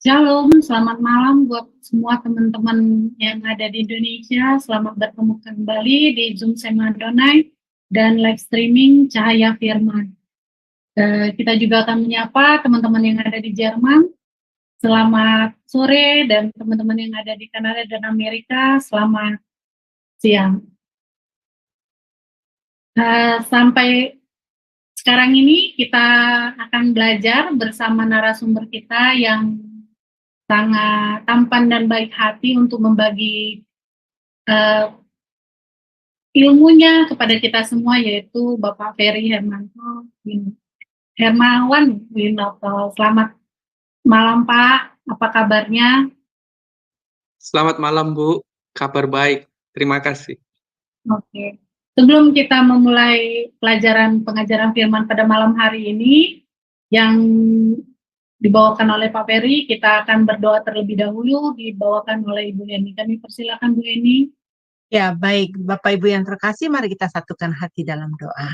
Shalom, selamat malam buat semua teman-teman yang ada di Indonesia. Selamat bertemu kembali di Zoom Sema Adonai dan live streaming Cahaya Firman. Kita juga akan menyapa teman-teman yang ada di Jerman. Selamat sore, dan teman-teman yang ada di Kanada dan Amerika, selamat siang. Sampai sekarang ini kita akan belajar bersama narasumber kita yang sangat tampan dan baik hati untuk membagi ilmunya kepada kita semua, yaitu Bapak Ferry Hermawan Winoto. Selamat malam Pak, apa kabarnya? Selamat malam Bu, kabar baik, terima kasih. Oke. Sebelum kita memulai pengajaran firman pada malam hari ini yang dibawakan oleh Pak Ferry, kita akan berdoa terlebih dahulu, dibawakan oleh Ibu Eni. Kami persilakan Bu Eni. Ya, baik. Bapak Ibu yang terkasih, mari kita satukan hati dalam doa.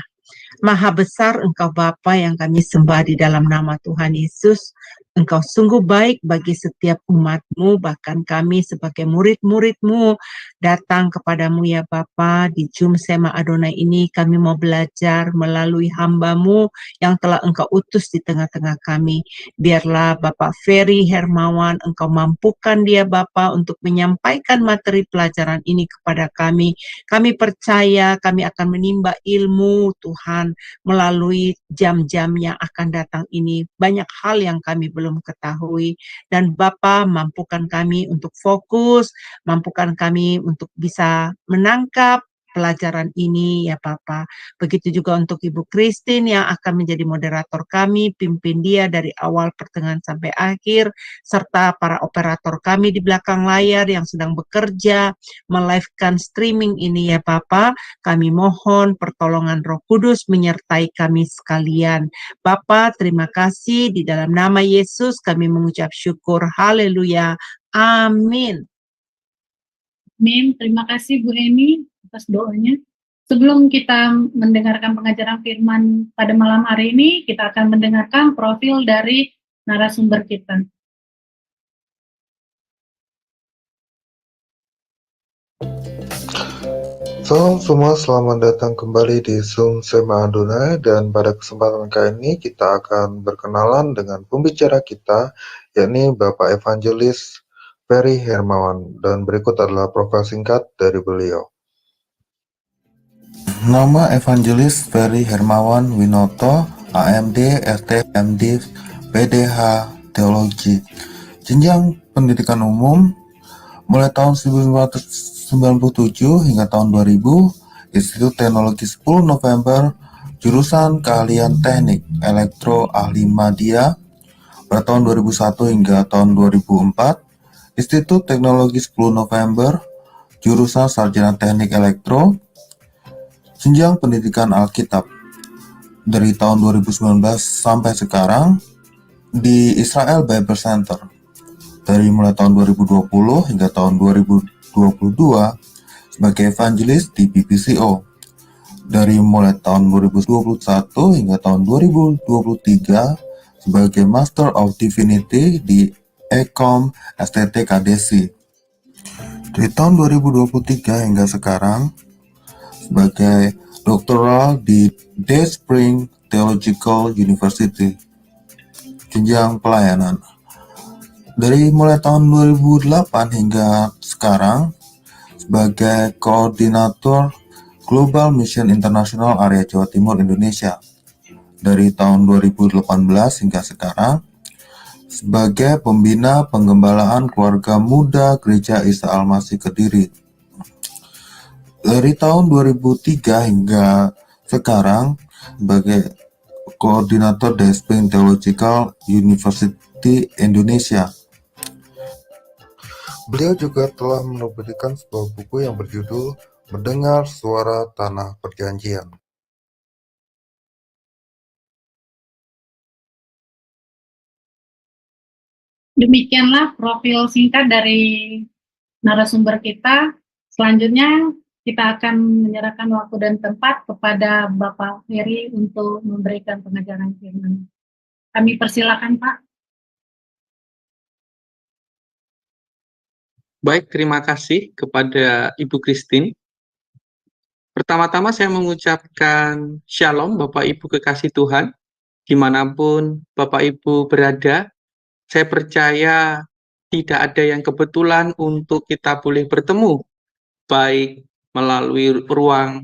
Maha besar Engkau Bapa yang kami sembah di dalam nama Tuhan Yesus. Engkau sungguh baik bagi setiap umat-Mu, bahkan kami sebagai murid-murid-Mu datang kepadamu ya Bapa. Di Zoom Sema Adonai ini kami mau belajar melalui hamba-Mu yang telah Engkau utus di tengah-tengah kami. Biarlah Bapak Ferry Hermawan, Engkau mampukan dia Bapa untuk menyampaikan materi pelajaran ini kepada kami. Kami percaya kami akan menimba ilmu Tuhan melalui jam-jam yang akan datang ini. Banyak hal yang kami belum ketahui. Dan Bapa mampukan kami untuk fokus, mampukan kami untuk bisa menangkap pelajaran ini ya Papa. Begitu juga untuk Ibu Christine yang akan menjadi moderator kami, pimpin dia dari awal pertengahan sampai akhir, serta para operator kami di belakang layar yang sedang bekerja, melivekan streaming ini ya Papa. Kami mohon pertolongan Roh Kudus menyertai kami sekalian. Bapa, terima kasih di dalam nama Yesus kami mengucap syukur. Haleluya. Amin. Amin. Terima kasih Bu Eni atas doanya. Sebelum kita mendengarkan pengajaran firman pada malam hari ini, kita akan mendengarkan profil dari narasumber kita. Salam semua, selamat datang kembali di Zoom Sema Adonai, dan pada kesempatan kali ini kita akan berkenalan dengan pembicara kita, yakni Bapak Evangelis Ferry Hermawan, dan berikut adalah profil singkat dari beliau. Nama Evangelis Ferry Hermawan Winoto, AMD, RT, MD, PDH, Teologi. Jenjang pendidikan umum mulai tahun 1997 hingga tahun 2000, Institut Teknologi 10 November, jurusan keahlian teknik elektro ahli media. Pada tahun 2001 hingga tahun 2004, Institut Teknologi 10 November, jurusan sarjana teknik elektro. Jenjang pendidikan Alkitab dari tahun 2019 sampai sekarang di Israel Bible Center. Dari mulai tahun 2020 hingga tahun 2022 sebagai evangelis di BPCO. Dari mulai tahun 2021 hingga tahun 2023 sebagai Master of Divinity di Ecom STT KDC. Dari tahun 2023 hingga sekarang sebagai doktoral di Dayspring Theological University. Jenjang pelayanan dari mulai tahun 2008 hingga sekarang sebagai koordinator Global Mission International Area Jawa Timur Indonesia. Dari tahun 2018 hingga sekarang sebagai pembina penggembalaan keluarga muda Gereja Isa Al-Masih Kediri. Dari tahun 2003 hingga sekarang sebagai koordinator Dayspring Theological University Indonesia. Beliau juga telah menerbitkan sebuah buku yang berjudul Mendengar Suara Tanah Perjanjian. Demikianlah profil singkat dari narasumber kita. Selanjutnya kita akan menyerahkan waktu dan tempat kepada Bapak Ferry untuk memberikan pengajaran firman. Kami persilakan Pak. Baik, terima kasih kepada Ibu Christine. Pertama-tama saya mengucapkan Shalom Bapak Ibu kekasih Tuhan, dimanapun Bapak Ibu berada. Saya percaya tidak ada yang kebetulan untuk kita boleh bertemu, baik melalui ruang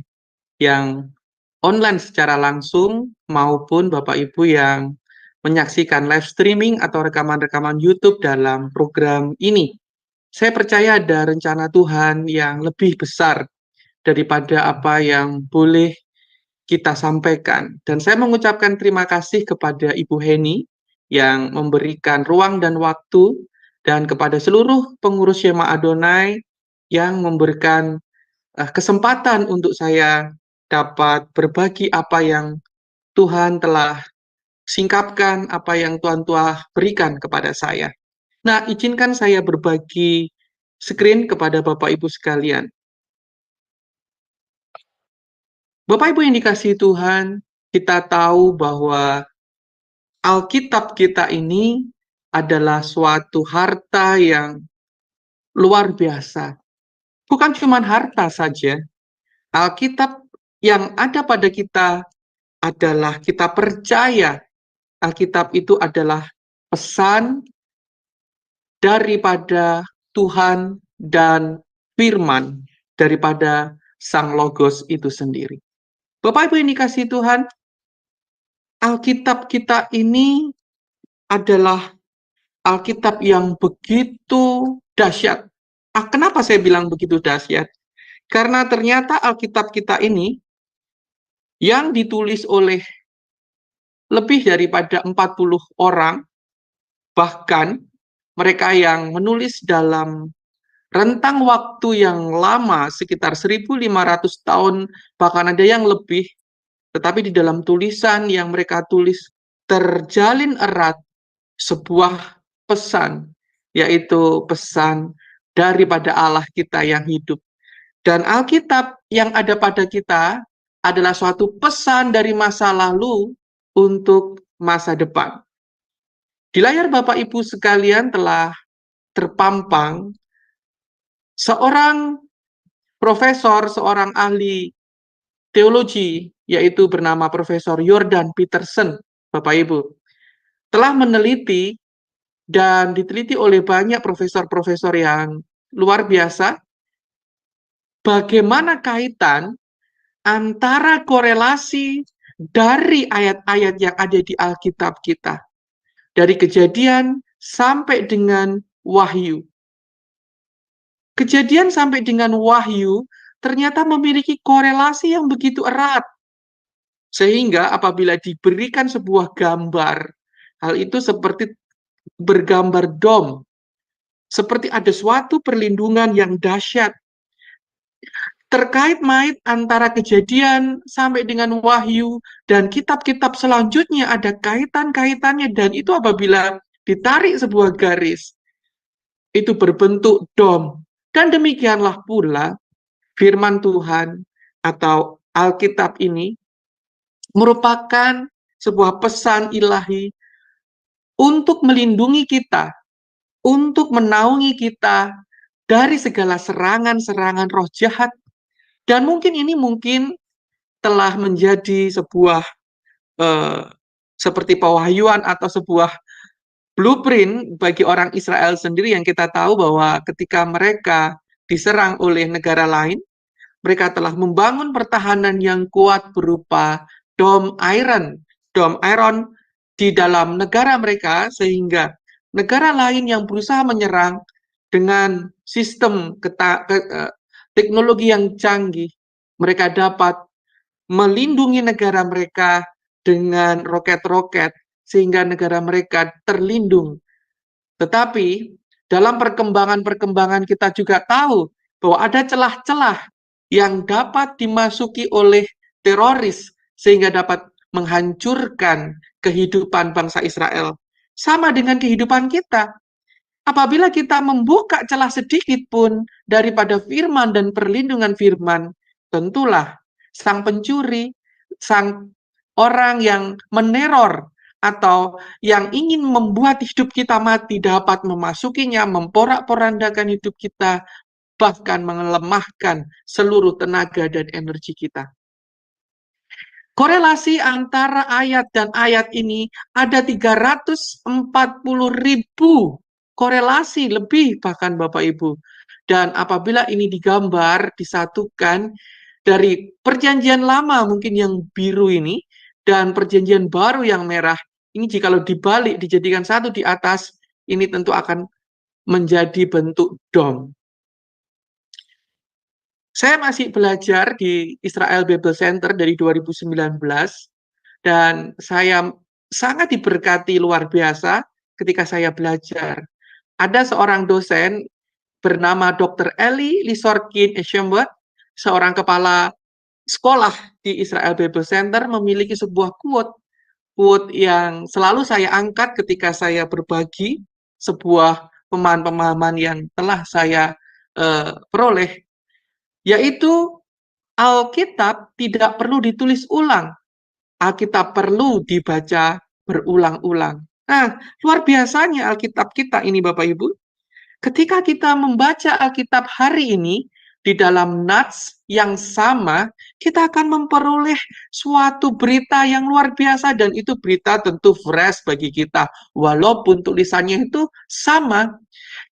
yang online secara langsung, maupun Bapak Ibu yang menyaksikan live streaming atau rekaman-rekaman YouTube dalam program ini. Saya percaya ada rencana Tuhan yang lebih besar daripada apa yang boleh kita sampaikan. Dan saya mengucapkan terima kasih kepada Ibu Heni yang memberikan ruang dan waktu, dan kepada seluruh pengurus Shema Adonai yang memberikan kesempatan untuk saya dapat berbagi apa yang Tuhan telah singkapkan, apa yang Tuhan telah berikan kepada saya. Nah, izinkan saya berbagi screen kepada Bapak Ibu sekalian. Bapak Ibu yang dikasihi Tuhan, kita tahu bahwa Alkitab kita ini adalah suatu harta yang luar biasa. Bukan cuma harta saja, Alkitab yang ada pada kita adalah kita percaya Alkitab itu adalah pesan daripada Tuhan dan firman daripada Sang Logos itu sendiri. Bapak Ibu yang dikasihi Tuhan, Alkitab kita ini adalah Alkitab yang begitu dahsyat. Kenapa saya bilang begitu dahsyat? Karena ternyata Alkitab kita ini yang ditulis oleh lebih daripada 40 orang, bahkan mereka yang menulis dalam rentang waktu yang lama, sekitar 1.500 tahun, bahkan ada yang lebih, tetapi di dalam tulisan yang mereka tulis terjalin erat sebuah pesan, yaitu pesan daripada Allah kita yang hidup. Dan Alkitab yang ada pada kita adalah suatu pesan dari masa lalu untuk masa depan. Di layar Bapak Ibu sekalian telah terpampang seorang profesor, seorang ahli teologi, yaitu bernama Profesor Jordan Peterson, Bapak Ibu, telah meneliti dan diteliti oleh banyak profesor-profesor yang luar biasa, bagaimana kaitan antara korelasi dari ayat-ayat yang ada di Alkitab kita, dari Kejadian sampai dengan Wahyu. Kejadian sampai dengan Wahyu ternyata memiliki korelasi yang begitu erat. Sehingga apabila diberikan sebuah gambar, hal itu seperti bergambar dom. Seperti ada suatu perlindungan yang dahsyat. Terkait antara Kejadian sampai dengan Wahyu dan kitab-kitab selanjutnya ada kaitan-kaitannya, dan itu apabila ditarik sebuah garis, itu berbentuk dom. Dan demikianlah pula firman Tuhan atau Alkitab ini merupakan sebuah pesan ilahi untuk melindungi kita, untuk menaungi kita dari segala serangan-serangan roh jahat. Dan mungkin ini telah menjadi sebuah seperti pewahyuan atau sebuah blueprint bagi orang Israel sendiri, yang kita tahu bahwa ketika mereka diserang oleh negara lain, mereka telah membangun pertahanan yang kuat berupa dom iron di dalam negara mereka, sehingga negara lain yang berusaha menyerang dengan sistem teknologi yang canggih, mereka dapat melindungi negara mereka dengan roket-roket, sehingga negara mereka terlindung. Tetapi dalam perkembangan kita juga tahu bahwa ada celah-celah yang dapat dimasuki oleh teroris sehingga dapat menghancurkan kehidupan bangsa Israel. Sama dengan kehidupan kita. Apabila kita membuka celah sedikit pun daripada firman dan perlindungan firman, tentulah sang pencuri, sang orang yang meneror atau yang ingin membuat hidup kita mati dapat memasukinya, memporak-porandakan hidup kita, bahkan melemahkan seluruh tenaga dan energi kita. Korelasi antara ayat dan ayat ini ada 340.000 korelasi lebih bahkan Bapak Ibu. Dan apabila ini digambar, disatukan dari perjanjian lama mungkin yang biru ini, dan perjanjian baru yang merah, ini jikalau dibalik, dijadikan satu di atas, ini tentu akan menjadi bentuk dom. Saya masih belajar di Israel Bible Center dari 2019, dan saya sangat diberkati luar biasa ketika saya belajar. Ada seorang dosen bernama Dr. Eli Lisorkin Eshembot, seorang kepala sekolah di Israel Bible Center, memiliki sebuah quote yang selalu saya angkat ketika saya berbagi sebuah pemahaman-pemahaman yang telah saya peroleh, yaitu Alkitab tidak perlu ditulis ulang, Alkitab perlu dibaca berulang-ulang. Nah, luar biasanya Alkitab kita ini Bapak Ibu. Ketika kita membaca Alkitab hari ini, di dalam nats yang sama, kita akan memperoleh suatu berita yang luar biasa, dan itu berita tentu fresh bagi kita, walaupun tulisannya itu sama.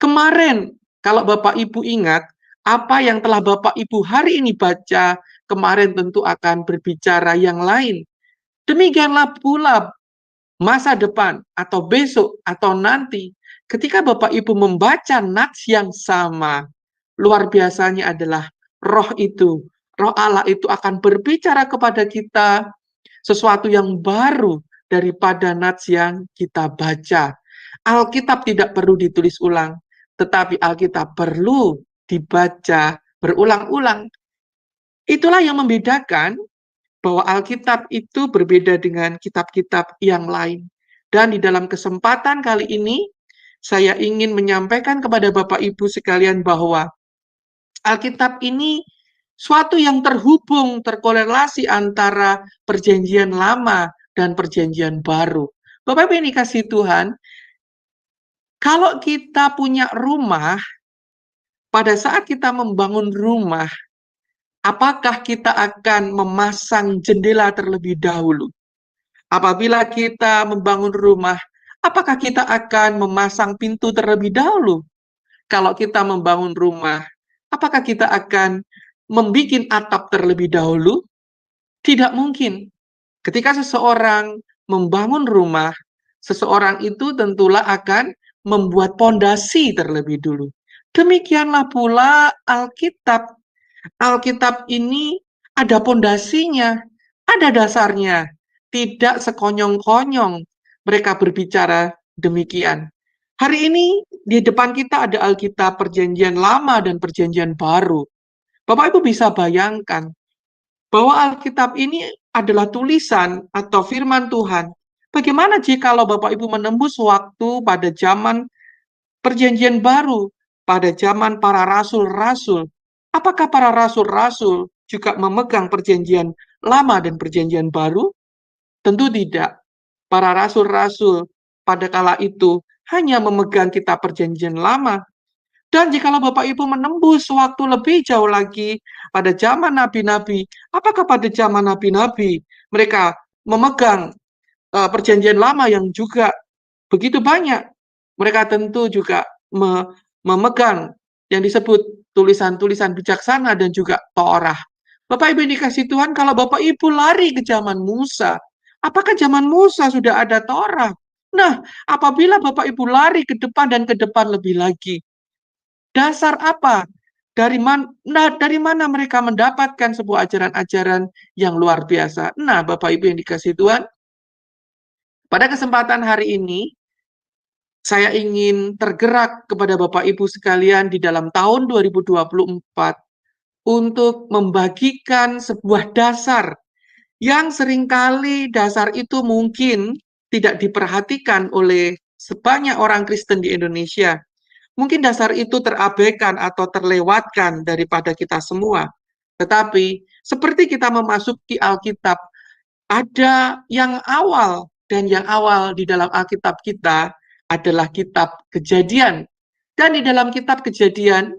Kemarin, kalau Bapak Ibu ingat, apa yang telah Bapak Ibu hari ini baca, kemarin tentu akan berbicara yang lain. Demikianlah pula masa depan, atau besok, atau nanti, ketika Bapak Ibu membaca nats yang sama, luar biasanya adalah roh Allah itu akan berbicara kepada kita sesuatu yang baru daripada nats yang kita baca. Alkitab tidak perlu ditulis ulang, tetapi Alkitab perlu dibaca berulang-ulang. Itulah yang membedakan bahwa Alkitab itu berbeda dengan kitab-kitab yang lain. Dan di dalam kesempatan kali ini, saya ingin menyampaikan kepada Bapak Ibu sekalian bahwa Alkitab ini suatu yang terhubung, terkorelasi antara perjanjian lama dan perjanjian baru. Bapak Ibu yang dikasihi Tuhan, kalau kita punya rumah, pada saat kita membangun rumah, apakah kita akan memasang jendela terlebih dahulu? Apabila kita membangun rumah, apakah kita akan memasang pintu terlebih dahulu? Kalau kita membangun rumah, apakah kita akan membuat atap terlebih dahulu? Tidak mungkin. Ketika seseorang membangun rumah, seseorang itu tentulah akan membuat pondasi terlebih dulu. Demikianlah pula Alkitab. Alkitab ini ada pondasinya, ada dasarnya. Tidak sekonyong-konyong mereka berbicara demikian. Hari ini di depan kita ada Alkitab Perjanjian Lama dan Perjanjian Baru. Bapak Ibu bisa bayangkan bahwa Alkitab ini adalah tulisan atau firman Tuhan. Bagaimana jika Bapak Ibu menembus waktu pada zaman Perjanjian Baru, pada zaman para rasul-rasul? Apakah para rasul-rasul juga memegang Perjanjian Lama dan Perjanjian Baru? Tentu tidak. Para rasul-rasul pada kala itu hanya memegang kitab Perjanjian Lama. Dan jikalau Bapak Ibu menembus waktu lebih jauh lagi pada zaman nabi-nabi, apakah pada zaman nabi-nabi mereka memegang Perjanjian Lama yang juga begitu banyak? Mereka tentu juga memegang yang disebut tulisan-tulisan bijaksana dan juga Torah. Bapak Ibu dikasih Tuhan, kalau Bapak Ibu lari ke zaman Musa, apakah zaman Musa sudah ada Torah? Nah, apabila Bapak Ibu lari ke depan dan ke depan lebih lagi, dasar apa? Dari mana mereka mendapatkan sebuah ajaran-ajaran yang luar biasa? Nah, Bapak Ibu yang dikasih Tuhan, pada kesempatan hari ini, saya ingin tergerak kepada Bapak Ibu sekalian di dalam tahun 2024 untuk membagikan sebuah dasar yang seringkali dasar itu mungkin tidak diperhatikan oleh sebanyak orang Kristen di Indonesia. Mungkin dasar itu terabaikan atau terlewatkan daripada kita semua. Tetapi seperti kita memasuki Alkitab, ada yang awal dan yang awal di dalam Alkitab kita adalah kitab Kejadian. Dan di dalam kitab Kejadian,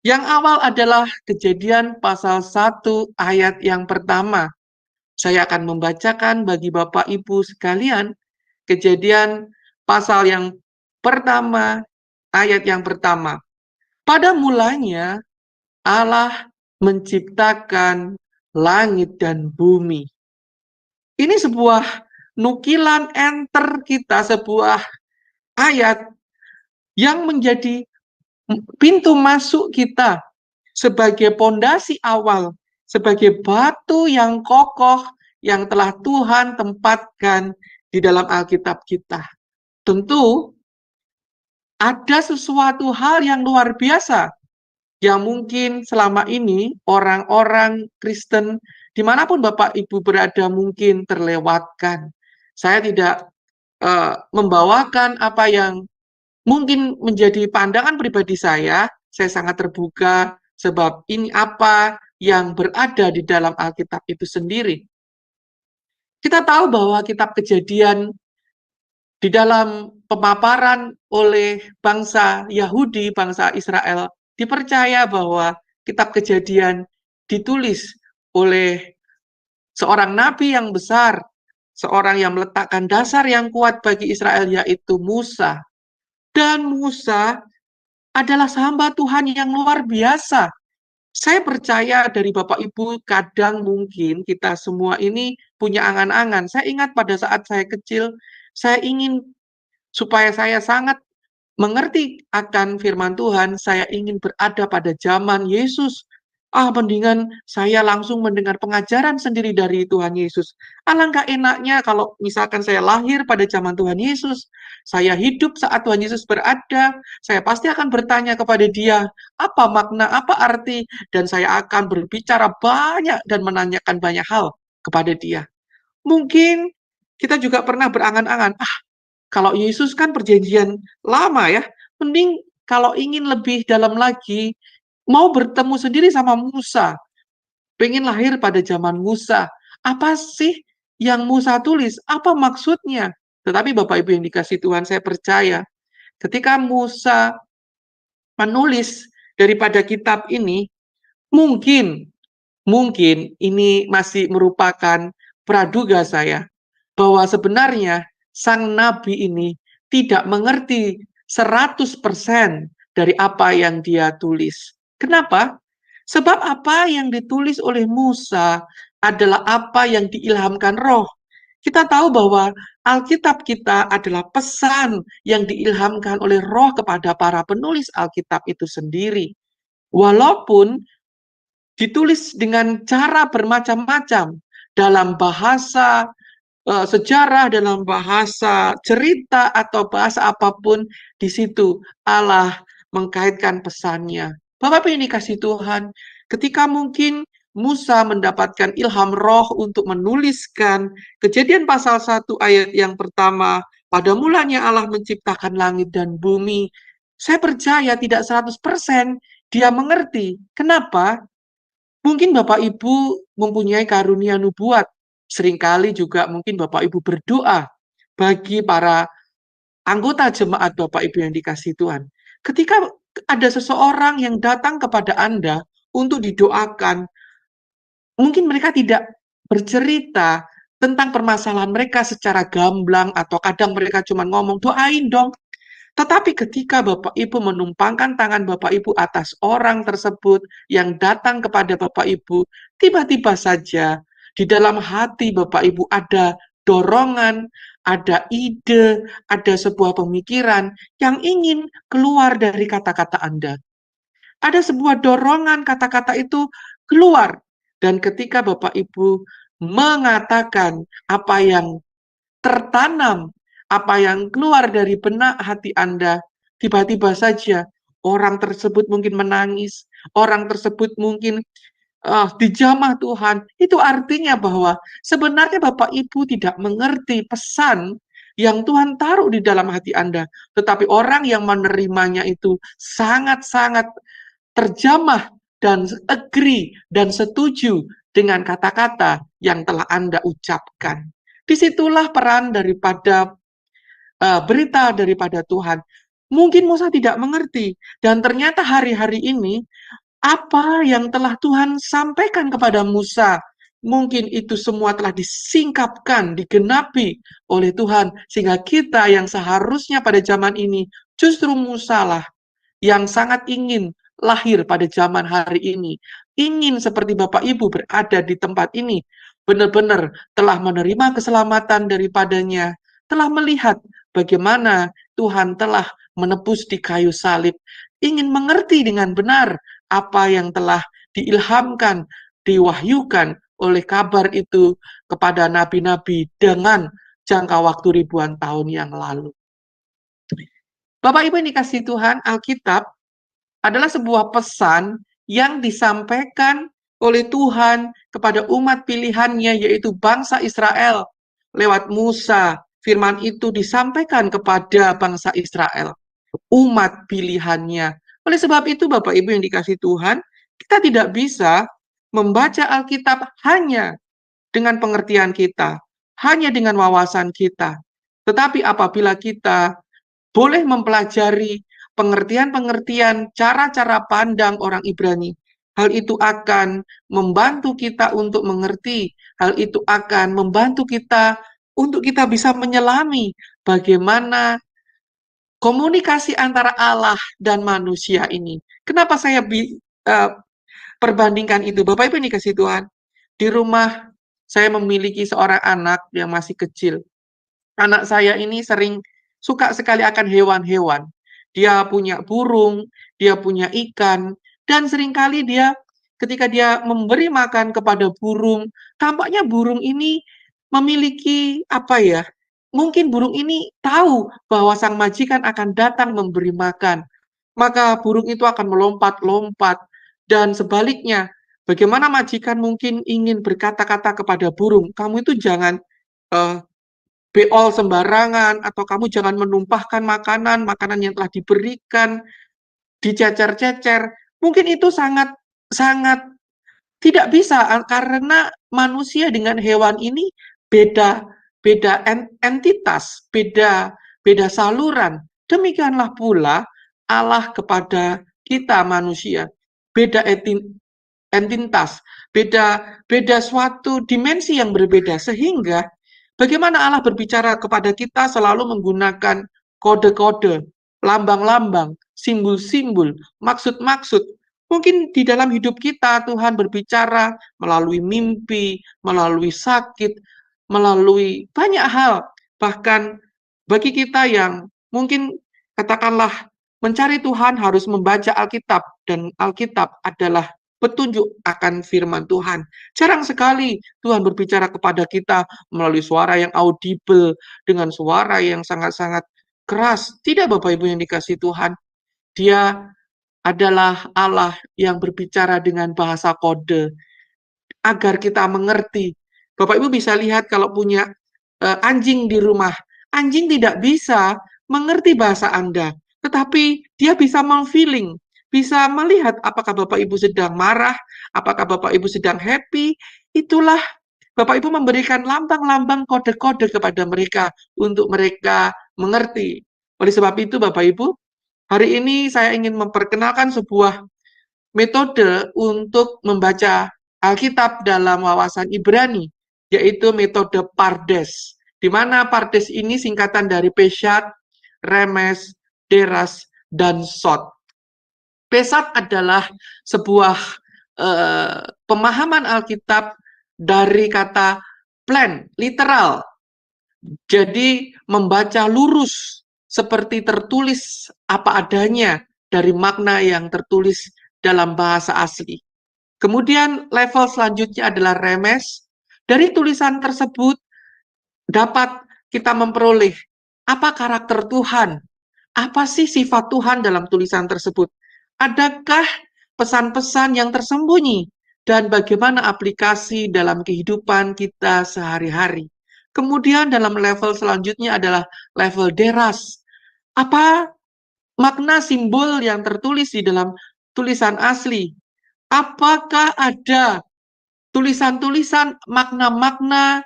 yang awal adalah Kejadian pasal 1 ayat yang pertama. Saya akan membacakan bagi Bapak Ibu sekalian Kejadian pasal yang pertama, ayat yang pertama. Pada mulanya Allah menciptakan langit dan bumi. Ini sebuah nukilan enter kita, sebuah ayat yang menjadi pintu masuk kita sebagai pondasi awal, sebagai batu yang kokoh yang telah Tuhan tempatkan di dalam Alkitab kita. Tentu ada sesuatu hal yang luar biasa yang mungkin selama ini orang-orang Kristen dimanapun Bapak Ibu berada mungkin terlewatkan. Saya tidak membawakan apa yang mungkin menjadi pandangan pribadi saya sangat terbuka sebab ini apa yang berada di dalam Alkitab itu sendiri. Kita tahu bahwa kitab Kejadian di dalam pemaparan oleh bangsa Yahudi, bangsa Israel, dipercaya bahwa kitab Kejadian ditulis oleh seorang nabi yang besar, seorang yang meletakkan dasar yang kuat bagi Israel, yaitu Musa. Dan Musa adalah hamba Tuhan yang luar biasa. Saya percaya dari Bapak Ibu, kadang mungkin kita semua ini punya angan-angan. Saya ingat pada saat saya kecil, saya ingin supaya saya sangat mengerti akan firman Tuhan, saya ingin berada pada zaman Yesus. Mendingan saya langsung mendengar pengajaran sendiri dari Tuhan Yesus. Alangkah enaknya kalau misalkan saya lahir pada zaman Tuhan Yesus, saya hidup saat Tuhan Yesus berada, saya pasti akan bertanya kepada dia, apa makna, apa arti, dan saya akan berbicara banyak dan menanyakan banyak hal kepada dia. Mungkin kita juga pernah berangan-angan, kalau Yesus kan perjanjian lama ya, mending kalau ingin lebih dalam lagi, mau bertemu sendiri sama Musa, pengen lahir pada zaman Musa. Apa sih yang Musa tulis? Apa maksudnya? Tetapi Bapak Ibu yang dikasih Tuhan, saya percaya ketika Musa menulis daripada kitab ini, mungkin ini masih merupakan praduga saya, bahwa sebenarnya sang nabi ini tidak mengerti 100% dari apa yang dia tulis. Kenapa? Sebab apa yang ditulis oleh Musa adalah apa yang diilhamkan Roh. Kita tahu bahwa Alkitab kita adalah pesan yang diilhamkan oleh Roh kepada para penulis Alkitab itu sendiri. Walaupun ditulis dengan cara bermacam-macam, dalam bahasa sejarah, dalam bahasa cerita, atau bahasa apapun, di situ Allah mengkaitkan pesannya. Bapak ini kasih Tuhan, ketika mungkin Musa mendapatkan ilham Roh untuk menuliskan Kejadian pasal 1 ayat yang pertama, pada mulanya Allah menciptakan langit dan bumi, saya percaya tidak 100% dia mengerti. Kenapa? Mungkin Bapak Ibu mempunyai karunia nubuat. Seringkali juga mungkin Bapak Ibu berdoa bagi para anggota jemaat Bapak Ibu yang dikasihi Tuhan. Ketika ada seseorang yang datang kepada Anda untuk didoakan, mungkin mereka tidak bercerita tentang permasalahan mereka secara gamblang, atau kadang mereka cuma ngomong, doain dong. Tetapi ketika Bapak Ibu menumpangkan tangan Bapak Ibu atas orang tersebut yang datang kepada Bapak Ibu, tiba-tiba saja di dalam hati Bapak Ibu ada dorongan, ada ide, ada sebuah pemikiran yang ingin keluar dari kata-kata Anda. Ada sebuah dorongan kata-kata itu keluar. Dan ketika Bapak Ibu mengatakan apa yang tertanam, apa yang keluar dari benak hati Anda, tiba-tiba saja orang tersebut mungkin menangis, orang tersebut mungkin dijamah Tuhan. Itu artinya bahwa sebenarnya Bapak Ibu tidak mengerti pesan yang Tuhan taruh di dalam hati Anda, tetapi orang yang menerimanya itu sangat-sangat terjamah dan agree dan setuju dengan kata-kata yang telah Anda ucapkan. Disitulah peran daripada berita daripada Tuhan. Mungkin Musa tidak mengerti, dan ternyata hari-hari ini apa yang telah Tuhan sampaikan kepada Musa, mungkin itu semua telah disingkapkan, digenapi oleh Tuhan, sehingga kita yang seharusnya pada zaman ini, justru Musa lah yang sangat ingin lahir pada zaman hari ini, ingin seperti Bapak Ibu berada di tempat ini, benar-benar telah menerima keselamatan daripadanya, telah melihat bagaimana Tuhan telah menebus di kayu salib, ingin mengerti dengan benar apa yang telah diilhamkan, diwahyukan oleh kabar itu kepada nabi-nabi dengan jangka waktu ribuan tahun yang lalu. Bapak Ibu yang dikasihi Tuhan, Alkitab adalah sebuah pesan yang disampaikan oleh Tuhan kepada umat pilihannya, yaitu bangsa Israel. Lewat Musa, firman itu disampaikan kepada bangsa Israel, umat pilihannya. Oleh sebab itu, Bapak Ibu yang dikasihi Tuhan, kita tidak bisa membaca Alkitab hanya dengan pengertian kita, hanya dengan wawasan kita. Tetapi apabila kita boleh mempelajari pengertian-pengertian, cara-cara pandang orang Ibrani, hal itu akan membantu kita untuk mengerti, hal itu akan membantu kita untuk kita bisa menyelami bagaimana komunikasi antara Allah dan manusia ini. Kenapa saya perbandingkan itu? Bapak Ibu ini kasih Tuhan, di rumah saya memiliki seorang anak yang masih kecil. Anak saya ini sering suka sekali akan hewan-hewan. Dia punya burung, dia punya ikan, dan seringkali dia ketika dia memberi makan kepada burung, tampaknya burung ini memiliki mungkin burung ini tahu bahwa sang majikan akan datang memberi makan. Maka burung itu akan melompat-lompat, dan sebaliknya, bagaimana majikan mungkin ingin berkata-kata kepada burung, kamu itu jangan beol sembarangan, atau kamu jangan menumpahkan makanan yang telah diberikan, dicecer-cecer. Mungkin itu sangat tidak bisa, karena manusia dengan hewan ini beda entitas, beda saluran. Demikianlah pula Allah kepada kita manusia, beda entitas, beda suatu dimensi yang berbeda, sehingga bagaimana Allah berbicara kepada kita selalu menggunakan kode-kode, lambang-lambang, simbol-simbol, maksud-maksud. Mungkin di dalam hidup kita Tuhan berbicara melalui mimpi, melalui sakit, melalui banyak hal. Bahkan bagi kita yang mungkin katakanlah mencari Tuhan harus membaca Alkitab, dan Alkitab adalah petunjuk akan firman Tuhan. Jarang sekali Tuhan berbicara kepada kita melalui suara yang audible, dengan suara yang sangat-sangat keras. Tidak, Bapak Ibu yang dikasihi Tuhan. Dia adalah Allah yang berbicara dengan bahasa kode, agar kita mengerti. Bapak Ibu bisa lihat kalau punya anjing di rumah, anjing tidak bisa mengerti bahasa Anda, tetapi dia bisa memfeeling, bisa melihat apakah Bapak Ibu sedang marah, apakah Bapak Ibu sedang happy. Itulah Bapak Ibu memberikan lambang-lambang kode-kode kepada mereka untuk mereka mengerti. Oleh sebab itu Bapak Ibu, hari ini saya ingin memperkenalkan sebuah metode untuk membaca Alkitab dalam wawasan Ibrani, yaitu metode Pardes, di mana Pardes ini singkatan dari Peshat, Remes, Deras, dan Sot. Peshat adalah sebuah pemahaman Alkitab dari kata plan, literal. Jadi membaca lurus seperti tertulis apa adanya dari makna yang tertulis dalam bahasa asli. Kemudian level selanjutnya adalah remes. Dari tulisan tersebut dapat kita memperoleh apa karakter Tuhan, apa sih sifat Tuhan dalam tulisan tersebut. Adakah pesan-pesan yang tersembunyi, dan bagaimana aplikasi dalam kehidupan kita sehari-hari. Kemudian dalam level selanjutnya adalah level deras. Apa makna simbol yang tertulis di dalam tulisan asli? Apakah ada tulisan-tulisan makna-makna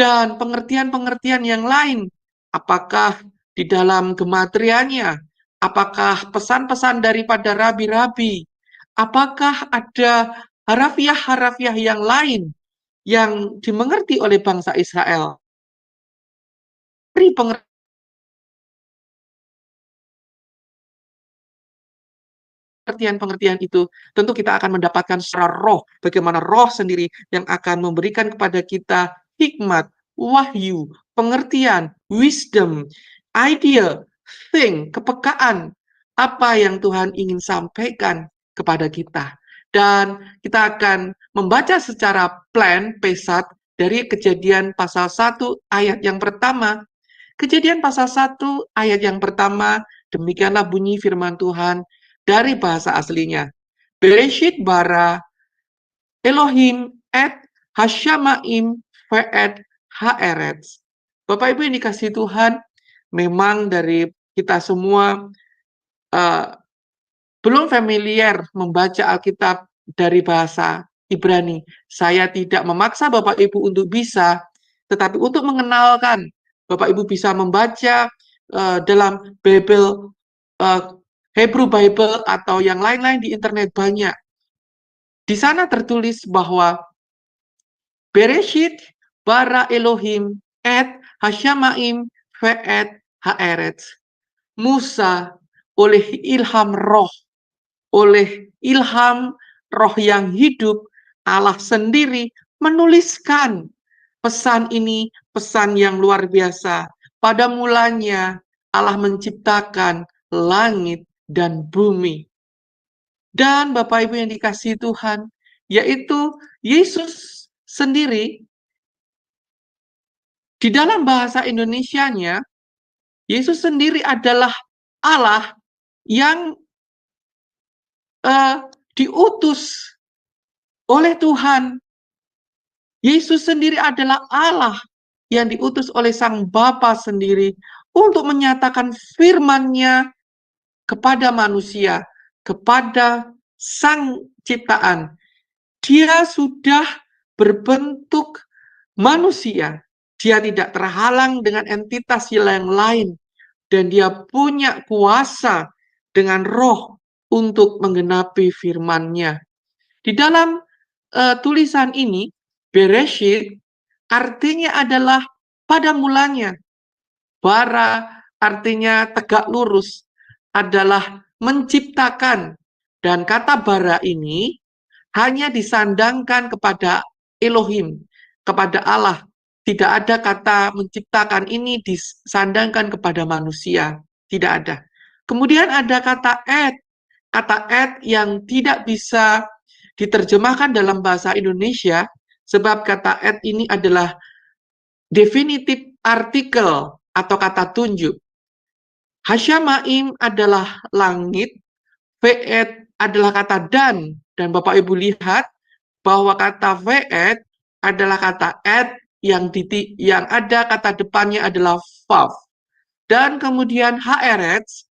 dan pengertian-pengertian yang lain. Apakah di dalam gematriannya, apakah pesan-pesan daripada rabi-rabi, apakah ada harafiah-harafiah yang lain yang dimengerti oleh bangsa Israel. Dari pengertian-pengertian itu, tentu kita akan mendapatkan secara roh, bagaimana roh sendiri yang akan memberikan kepada kita hikmat, wahyu, pengertian, wisdom, idea, thing, kepekaan, apa yang Tuhan ingin sampaikan kepada kita. Dan kita akan membaca secara plan, pesat, dari Kejadian pasal 1 ayat yang pertama. Kejadian pasal 1 ayat yang pertama, demikianlah bunyi firman Tuhan dari bahasa aslinya. Bereshit bara Elohim et Hashamaim ve'et haaretz. Bapak Ibu yang dikasihi Tuhan, memang dari kita semua belum familiar membaca Alkitab dari bahasa Ibrani. Saya tidak memaksa Bapak Ibu untuk bisa, tetapi untuk mengenalkan Bapak Ibu bisa membaca dalam Bible, Hebrew Bible atau yang lain-lain di internet banyak. Di sana tertulis bahwa Bereshit bara Elohim et Hashamaim ve'et haaretz. Musa oleh ilham roh, oleh ilham roh yang hidup, Allah sendiri menuliskan pesan ini, pesan yang luar biasa. Pada mulanya Allah menciptakan langit dan bumi. Dan Bapak Ibu yang dikasihi Tuhan, yaitu Yesus sendiri, di dalam bahasa Indonesianya, Yesus sendiri adalah Allah yang diutus oleh Tuhan. Yesus sendiri adalah Allah yang diutus oleh Sang Bapa sendiri untuk menyatakan firman-Nya kepada manusia, kepada Sang ciptaan. Dia sudah berbentuk manusia. Dia tidak terhalang dengan entitas yang lain. Dan dia punya kuasa dengan roh untuk menggenapi firman-Nya. Di dalam tulisan ini, Bereshit artinya adalah pada mulanya. Bara artinya tegak lurus, adalah menciptakan. Dan kata bara ini hanya disandangkan kepada Elohim, kepada Allah. Tidak ada kata menciptakan ini disandangkan kepada manusia. Tidak ada. Kemudian ada kata et. Kata et yang tidak bisa diterjemahkan dalam bahasa Indonesia, sebab kata et ini adalah definitive artikel atau kata tunjuk. Hashamaim adalah langit, ve'et adalah kata dan Bapak Ibu lihat bahwa kata ve'et adalah kata et yang ada kata depannya adalah vav. Dan kemudian haaretz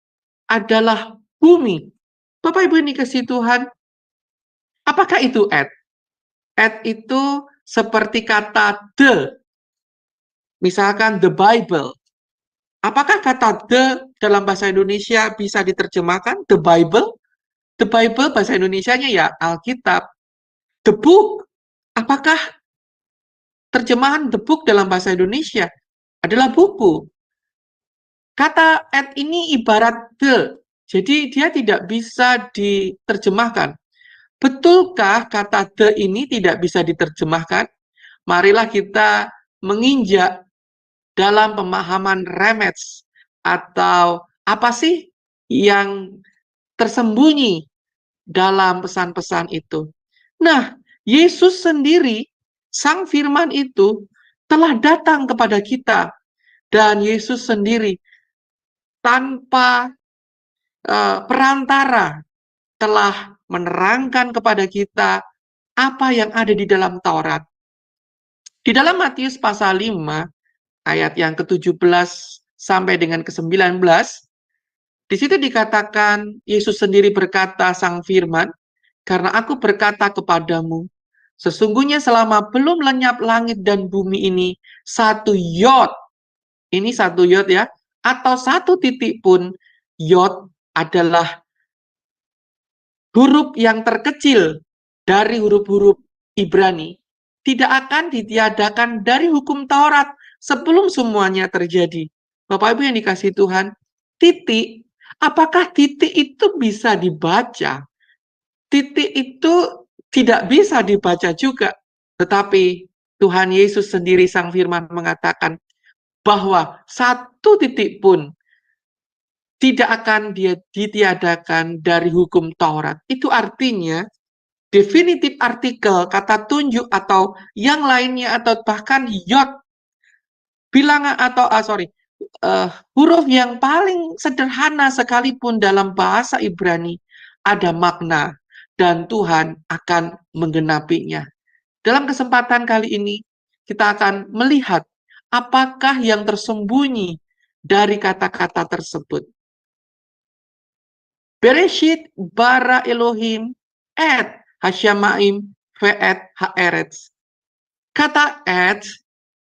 adalah bumi. Bapak Ibu ini kasih Tuhan, apakah itu et? Et itu seperti kata the. Misalkan the Bible. Apakah kata the dalam bahasa Indonesia bisa diterjemahkan the Bible? The Bible bahasa Indonesianya ya Alkitab. The book. Apakah terjemahan the book dalam bahasa Indonesia adalah buku? Kata et ini ibarat the. Jadi dia tidak bisa diterjemahkan. Betulkah kata the ini tidak bisa diterjemahkan? Marilah kita menginjak dalam pemahaman remets atau apa sih yang tersembunyi dalam pesan-pesan itu. Nah, Yesus sendiri, Sang Firman itu telah datang kepada kita dan Yesus sendiri tanpa perantara telah menerangkan kepada kita apa yang ada di dalam Taurat. Di dalam Matius pasal 5 ayat yang ke-17 sampai dengan ke-19, di situ dikatakan Yesus sendiri berkata Sang Firman, karena aku berkata kepadamu, Sesungguhnya selama belum lenyap langit dan bumi ini, satu yod, ini satu yod ya, atau satu titik pun, yod adalah huruf yang terkecil dari huruf-huruf Ibrani, tidak akan ditiadakan dari hukum Taurat sebelum semuanya terjadi. Bapak Ibu yang dikasihi Tuhan, titik, apakah titik itu bisa dibaca? Titik itu tidak bisa dibaca juga. Tetapi Tuhan Yesus sendiri Sang Firman mengatakan bahwa satu titik pun tidak akan ditiadakan dari hukum Taurat. Itu artinya definitif artikel, kata tunjuk atau yang lainnya atau bahkan yod, bilangan atau huruf yang paling sederhana sekalipun dalam bahasa Ibrani ada makna dan Tuhan akan menggenapinya. Dalam kesempatan kali ini kita akan melihat apakah yang tersembunyi dari kata-kata tersebut. Bereshit bara Elohim et Hasyamaim ve'et ha'eretz. Kata et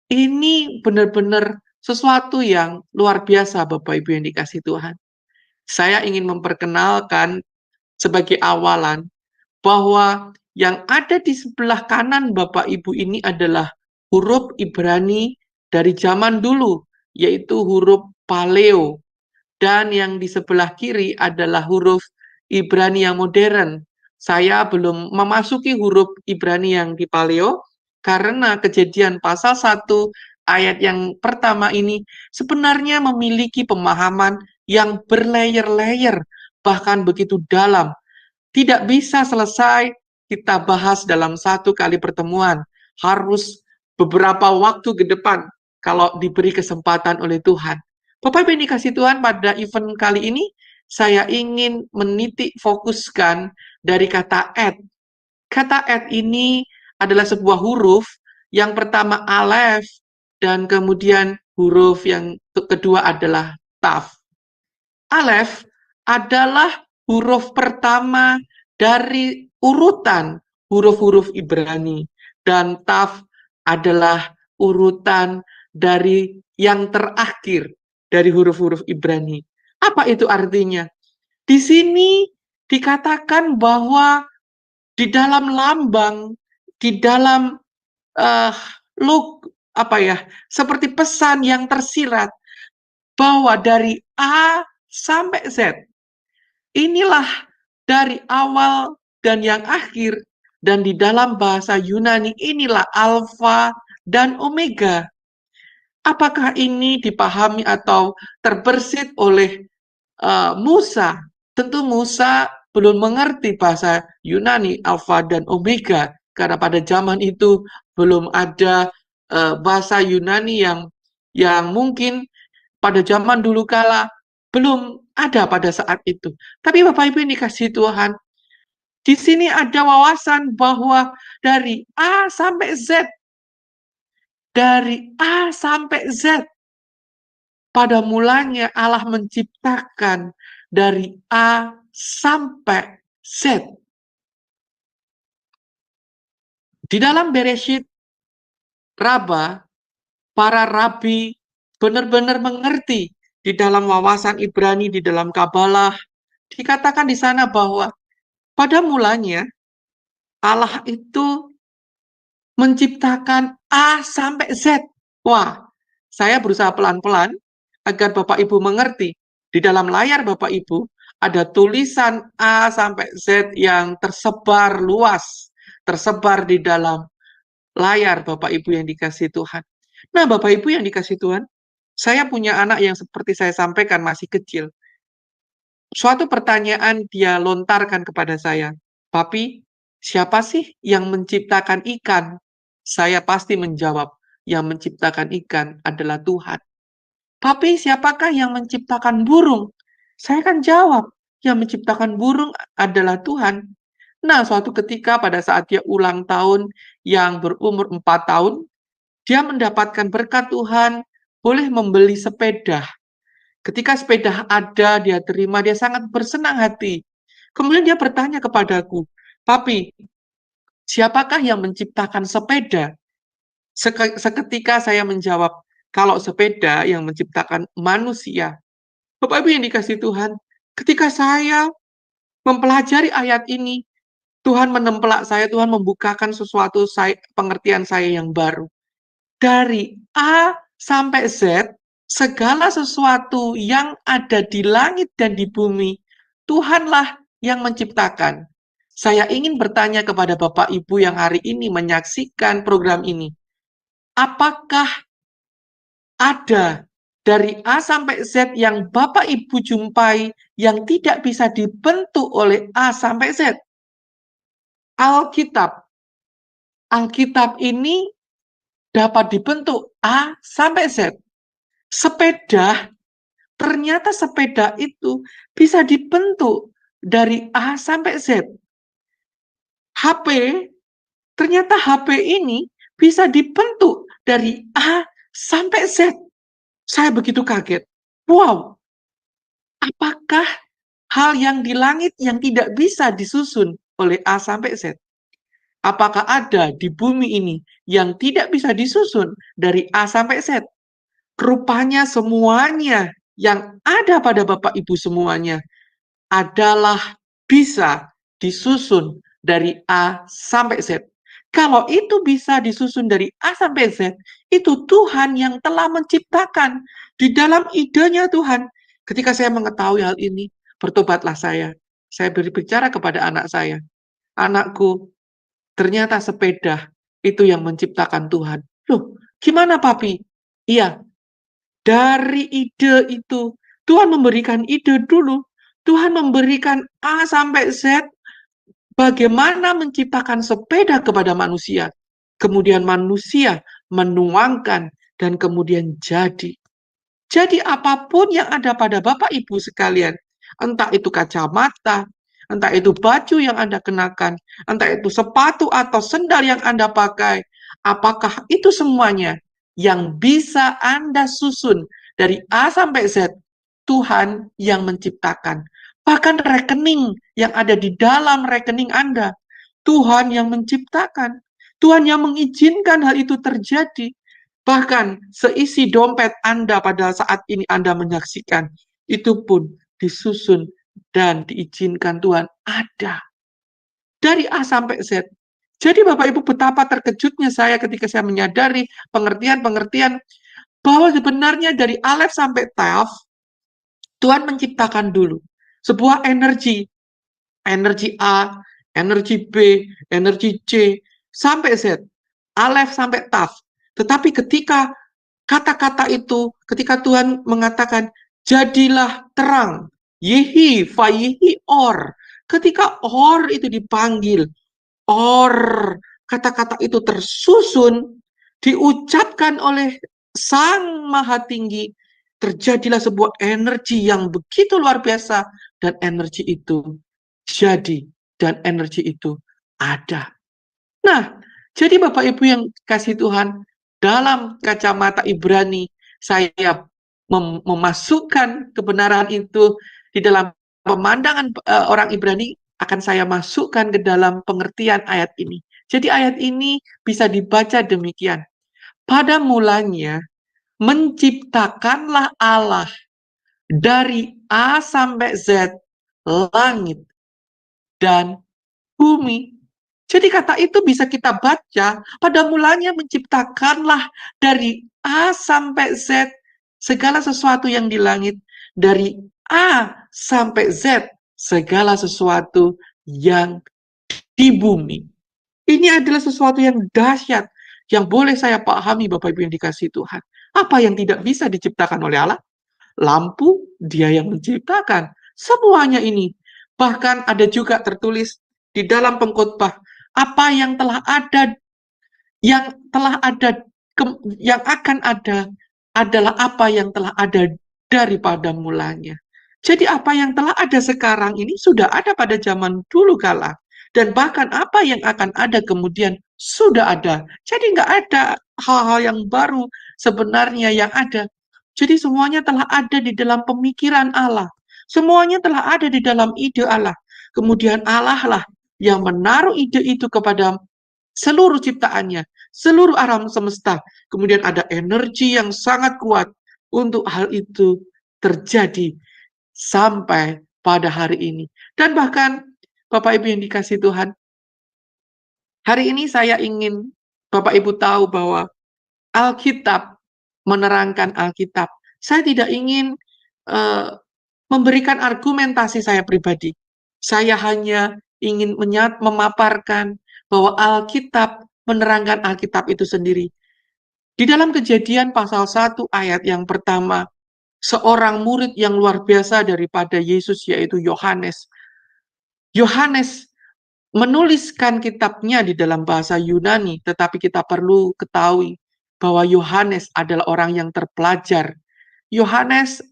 ini benar-benar sesuatu yang luar biasa, Bapak Ibu yang dikasihi Tuhan. Saya ingin memperkenalkan sebagai awalan bahwa yang ada di sebelah kanan Bapak Ibu ini adalah huruf Ibrani dari zaman dulu, yaitu huruf Paleo. Dan yang di sebelah kiri adalah huruf Ibrani yang modern. Saya belum memasuki huruf Ibrani yang di Paleo, karena Kejadian pasal 1 ayat yang pertama ini sebenarnya memiliki pemahaman yang berlayer-layer, bahkan begitu dalam. Tidak bisa selesai kita bahas dalam satu kali pertemuan. Harus beberapa waktu ke depan kalau diberi kesempatan oleh Tuhan. Bapak Ibu yang dikasihi Tuhan, pada event kali ini saya ingin menitik fokuskan dari kata et. Kata et ini adalah sebuah huruf, yang pertama alef, dan kemudian huruf yang kedua adalah taf. Alef adalah huruf pertama dari urutan huruf-huruf Ibrani, dan taf adalah urutan dari yang terakhir dari huruf-huruf Ibrani. Apa itu artinya? Di sini dikatakan bahwa di dalam lambang, di dalam seperti pesan yang tersirat bahwa dari A sampai Z, inilah dari awal dan yang akhir, dan di dalam bahasa Yunani inilah alfa dan omega. Apakah ini dipahami atau terbersit oleh Musa? Tentu Musa belum mengerti bahasa Yunani alfa dan omega, karena pada zaman itu belum ada bahasa Yunani yang mungkin pada zaman dulu kala belum ada pada saat itu. Tapi Bapak Ibu yang dikasihi Tuhan, di sini ada wawasan bahwa dari A sampai Z, dari A sampai Z, pada mulanya Allah menciptakan dari A sampai Z. Di dalam Bereshit Raba, para rabi benar-benar mengerti di dalam wawasan Ibrani, di dalam Kabalah, dikatakan di sana bahwa pada mulanya Allah itu menciptakan A sampai Z. Wah, saya berusaha pelan-pelan agar Bapak Ibu mengerti. Di dalam layar Bapak Ibu ada tulisan A sampai Z yang tersebar luas, tersebar di dalam layar Bapak Ibu yang dikasihi Tuhan. Nah, Bapak Ibu yang dikasihi Tuhan, saya punya anak yang seperti saya sampaikan masih kecil. Suatu pertanyaan dia lontarkan kepada saya, "Papi, siapa sih yang menciptakan ikan?" Saya pasti menjawab, yang menciptakan ikan adalah Tuhan. "Papi, siapakah yang menciptakan burung?" Saya kan jawab, yang menciptakan burung adalah Tuhan. Nah, suatu ketika pada saat dia ulang tahun yang berumur 4 tahun, dia mendapatkan berkat Tuhan, boleh membeli sepeda. Ketika sepeda ada, dia terima, dia sangat bersenang hati. Kemudian dia bertanya kepadaku, "Papi, siapakah yang menciptakan sepeda? Seketika saya menjawab, kalau sepeda yang menciptakan manusia. Bapak Ibu yang dikasihi Tuhan, ketika saya mempelajari ayat ini, Tuhan menempelak saya, Tuhan membukakan sesuatu pengertian saya yang baru. Dari A sampai Z, segala sesuatu yang ada di langit dan di bumi, Tuhanlah yang menciptakan. Saya ingin bertanya kepada Bapak Ibu yang hari ini menyaksikan program ini. Apakah ada dari A sampai Z yang Bapak Ibu jumpai yang tidak bisa dibentuk oleh A sampai Z? Alkitab ini dapat dibentuk A sampai Z. Sepeda, ternyata sepeda itu bisa dibentuk dari A sampai Z. HP, ternyata HP ini bisa dibentuk dari A sampai Z. Saya begitu kaget. Wow, apakah hal yang di langit yang tidak bisa disusun oleh A sampai Z? Apakah ada di bumi ini yang tidak bisa disusun dari A sampai Z? Rupanya semuanya yang ada pada Bapak Ibu semuanya adalah bisa disusun dari A sampai Z. Kalau itu bisa disusun dari A sampai Z, itu Tuhan yang telah menciptakan di dalam idenya Tuhan. Ketika saya mengetahui hal ini, bertobatlah saya. Saya berbicara kepada anak saya. Anakku, ternyata sepeda itu yang menciptakan Tuhan. Loh, gimana Papi? Iya, dari ide itu, Tuhan memberikan ide dulu. Tuhan memberikan A sampai Z, bagaimana menciptakan sepeda kepada manusia. Kemudian manusia menuangkan dan kemudian jadi. Jadi apapun yang ada pada Bapak Ibu sekalian, entah itu kacamata, entah itu baju yang Anda kenakan, entah itu sepatu atau sendal yang Anda pakai, apakah itu semuanya yang bisa Anda susun dari A sampai Z, Tuhan yang menciptakan. Bahkan rekening yang ada di dalam rekening Anda, Tuhan yang menciptakan. Tuhan yang mengizinkan hal itu terjadi. Bahkan seisi dompet Anda pada saat ini Anda menyaksikan, itu pun disusun dan diizinkan Tuhan ada. Dari A sampai Z. Jadi Bapak Ibu, betapa terkejutnya saya ketika saya menyadari pengertian-pengertian bahwa sebenarnya dari Alef sampai Taf, Tuhan menciptakan dulu sebuah energi. Energi A, energi B, energi C, sampai Z. Alef sampai Taf. Tetapi ketika kata-kata itu, ketika Tuhan mengatakan, jadilah terang, yehi, fayihi, or. Ketika or itu dipanggil, or, kata-kata itu tersusun, diucapkan oleh Sang Maha Tinggi, terjadilah sebuah energi yang begitu luar biasa, dan energi itu jadi, dan energi itu ada. Nah, jadi Bapak Ibu yang kasih Tuhan, dalam kacamata Ibrani, saya memasukkan kebenaran itu di dalam pemandangan orang Ibrani, akan saya masukkan ke dalam pengertian ayat ini. Jadi ayat ini bisa dibaca demikian. Pada mulanya, menciptakanlah Allah dari A sampai Z, langit dan bumi. Jadi kata itu bisa kita baca, pada mulanya menciptakanlah dari A sampai Z segala sesuatu yang di langit, dari A sampai Z segala sesuatu yang di bumi. Ini adalah sesuatu yang dahsyat, yang boleh saya pahami Bapak Ibu yang dikasihi Tuhan. Apa yang tidak bisa diciptakan oleh Allah? Lampu, Dia yang menciptakan. Semuanya ini. Bahkan ada juga tertulis di dalam pengkhotbah, apa yang telah ada, yang akan ada adalah apa yang telah ada daripada mulanya. Jadi apa yang telah ada sekarang ini sudah ada pada zaman dulu kala. Dan bahkan apa yang akan ada kemudian sudah ada. Jadi nggak ada hal-hal yang baru sebenarnya yang ada. Jadi semuanya telah ada di dalam pemikiran Allah. Semuanya telah ada di dalam ide Allah. Kemudian Allah lah yang menaruh ide itu kepada seluruh ciptaannya, seluruh alam semesta. Kemudian ada energi yang sangat kuat untuk hal itu terjadi sampai pada hari ini. Dan bahkan Bapak Ibu yang dikasihi Tuhan, hari ini saya ingin Bapak Ibu tahu bahwa Alkitab menerangkan Alkitab. Saya tidak ingin memberikan argumentasi saya pribadi. Saya hanya ingin memaparkan bahwa Alkitab menerangkan Alkitab itu sendiri. Di dalam Kejadian pasal 1 ayat yang pertama, seorang murid yang luar biasa daripada Yesus, yaitu Yohanes. Yohanes menuliskan kitabnya di dalam bahasa Yunani, tetapi kita perlu ketahui bahwa Yohanes adalah orang yang terpelajar. Yohanes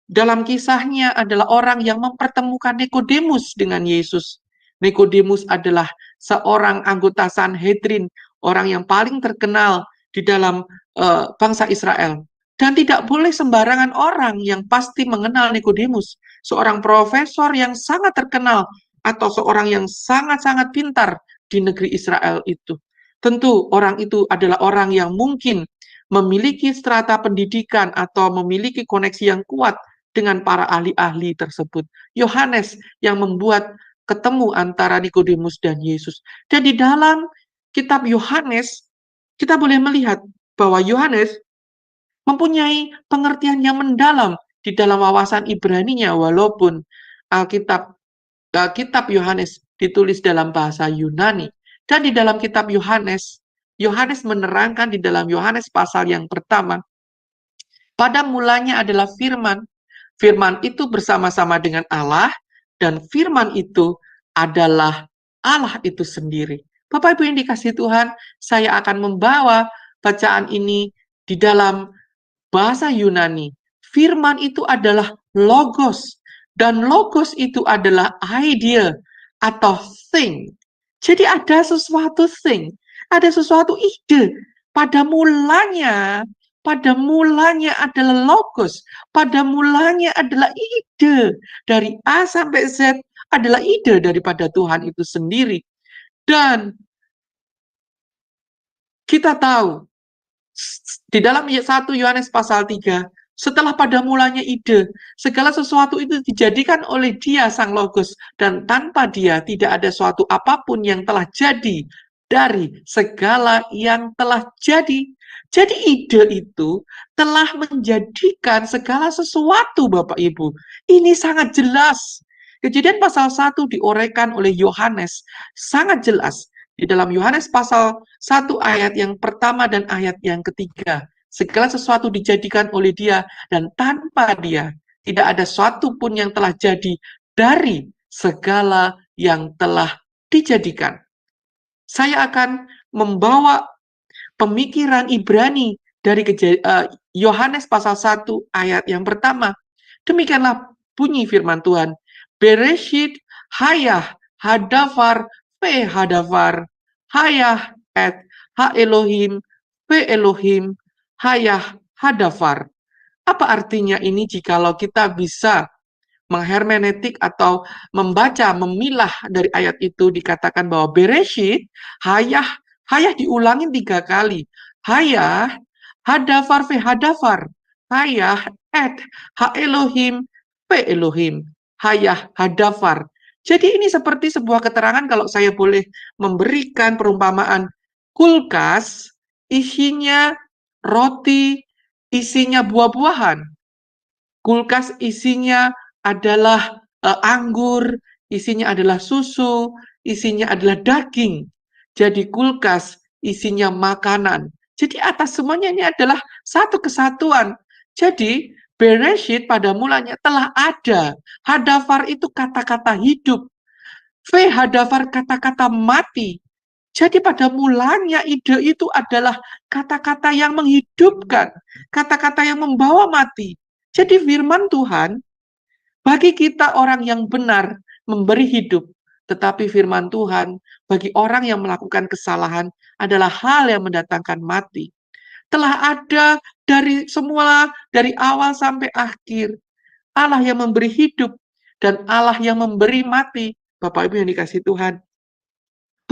dalam kisahnya adalah orang yang mempertemukan Nikodemus dengan Yesus. Nikodemus adalah seorang anggota Sanhedrin, orang yang paling terkenal di dalam bangsa Israel. Dan tidak boleh sembarangan orang yang pasti mengenal Nikodemus, seorang profesor yang sangat terkenal atau seorang yang sangat-sangat pintar di negeri Israel itu. Tentu orang itu adalah orang yang mungkin memiliki strata pendidikan atau memiliki koneksi yang kuat dengan para ahli-ahli tersebut. Yohanes yang membuat ketemu antara Nikodemus dan Yesus. Dan di dalam kitab Yohanes, kita boleh melihat bahwa Yohanes mempunyai pengertian yang mendalam di dalam wawasan Ibraninya, walaupun kitab Yohanes ditulis dalam bahasa Yunani. Dan di dalam kitab Yohanes, Yohanes menerangkan di dalam Yohanes pasal yang pertama, pada mulanya adalah firman. Firman itu bersama-sama dengan Allah, dan firman itu adalah Allah itu sendiri. Bapak Ibu yang dikasihi Tuhan, saya akan membawa bacaan ini di dalam bahasa Yunani. Firman itu adalah logos, dan logos itu adalah idea atau thing. Jadi ada sesuatu thing, ada sesuatu ide. Pada mulanya adalah logos, pada mulanya adalah ide. Dari A sampai Z adalah ide daripada Tuhan itu sendiri. Dan kita tahu, di dalam 1 Yohanes pasal 3, setelah pada mulanya ide, segala sesuatu itu dijadikan oleh Dia Sang Logos, dan tanpa Dia tidak ada suatu apapun yang telah jadi dari segala yang telah jadi. Jadi ide itu telah menjadikan segala sesuatu, Bapak Ibu. Ini sangat jelas. Kejadian pasal 1 diuraikan oleh Yohanes, sangat jelas. Di dalam Yohanes pasal 1 ayat yang pertama dan ayat yang ketiga. Segala sesuatu dijadikan oleh Dia, dan tanpa Dia tidak ada suatu pun yang telah jadi dari segala yang telah dijadikan. Saya akan membawa pemikiran Ibrani dari Yohanes pasal 1 ayat yang pertama. Demikianlah bunyi firman Tuhan. Bereshit hayah hadafar pe hadafar hayah et ha Elohim pe Elohim hayah hadafar. Apa artinya ini jikalau kita bisa menghermeneutik atau membaca, memilah dari ayat itu, dikatakan bahwa Bereshit, hayah diulangi 3 kali. Hayah, hadafar ve hadafar. Hayah, et, ha Elohim, pe Elohim. Hayah, hadafar. Jadi ini seperti sebuah keterangan kalau saya boleh memberikan perumpamaan. Kulkas, isinya roti, isinya buah-buahan. Kulkas isinya adalah anggur, isinya adalah susu, isinya adalah daging. Jadi kulkas isinya makanan. Jadi atas semuanya ini adalah satu kesatuan. Jadi Bereshit pada mulanya telah ada. Hadafar itu kata-kata hidup. Ve hadafar kata-kata mati. Jadi pada mulanya ide itu adalah kata-kata yang menghidupkan, kata-kata yang membawa mati. Jadi firman Tuhan bagi kita orang yang benar memberi hidup, tetapi firman Tuhan bagi orang yang melakukan kesalahan adalah hal yang mendatangkan mati. Telah ada dari semula, dari awal sampai akhir, Allah yang memberi hidup dan Allah yang memberi mati. Bapak Ibu yang dikasihi Tuhan,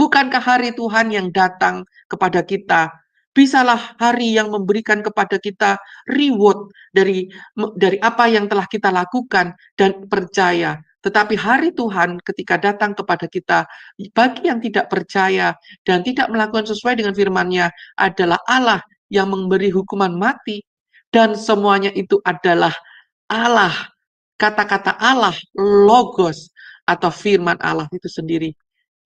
Bukankah hari Tuhan yang datang kepada kita bisalah hari yang memberikan kepada kita reward dari apa yang telah kita lakukan dan percaya. Tetapi hari Tuhan ketika datang kepada kita, bagi yang tidak percaya dan tidak melakukan sesuai dengan firman-Nya adalah Allah yang memberi hukuman mati. Dan semuanya itu adalah Allah. Kata-kata Allah, logos, atau firman Allah itu sendiri.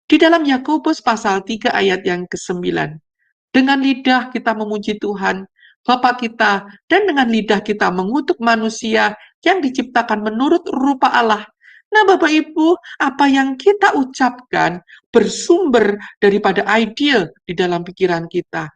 Di dalam Yakobus pasal 3 ayat yang ke-9, dengan lidah kita memuji Tuhan, Bapa kita, dan dengan lidah kita mengutuk manusia yang diciptakan menurut rupa Allah. Nah, Bapak Ibu, apa yang kita ucapkan bersumber daripada ideal di dalam pikiran kita.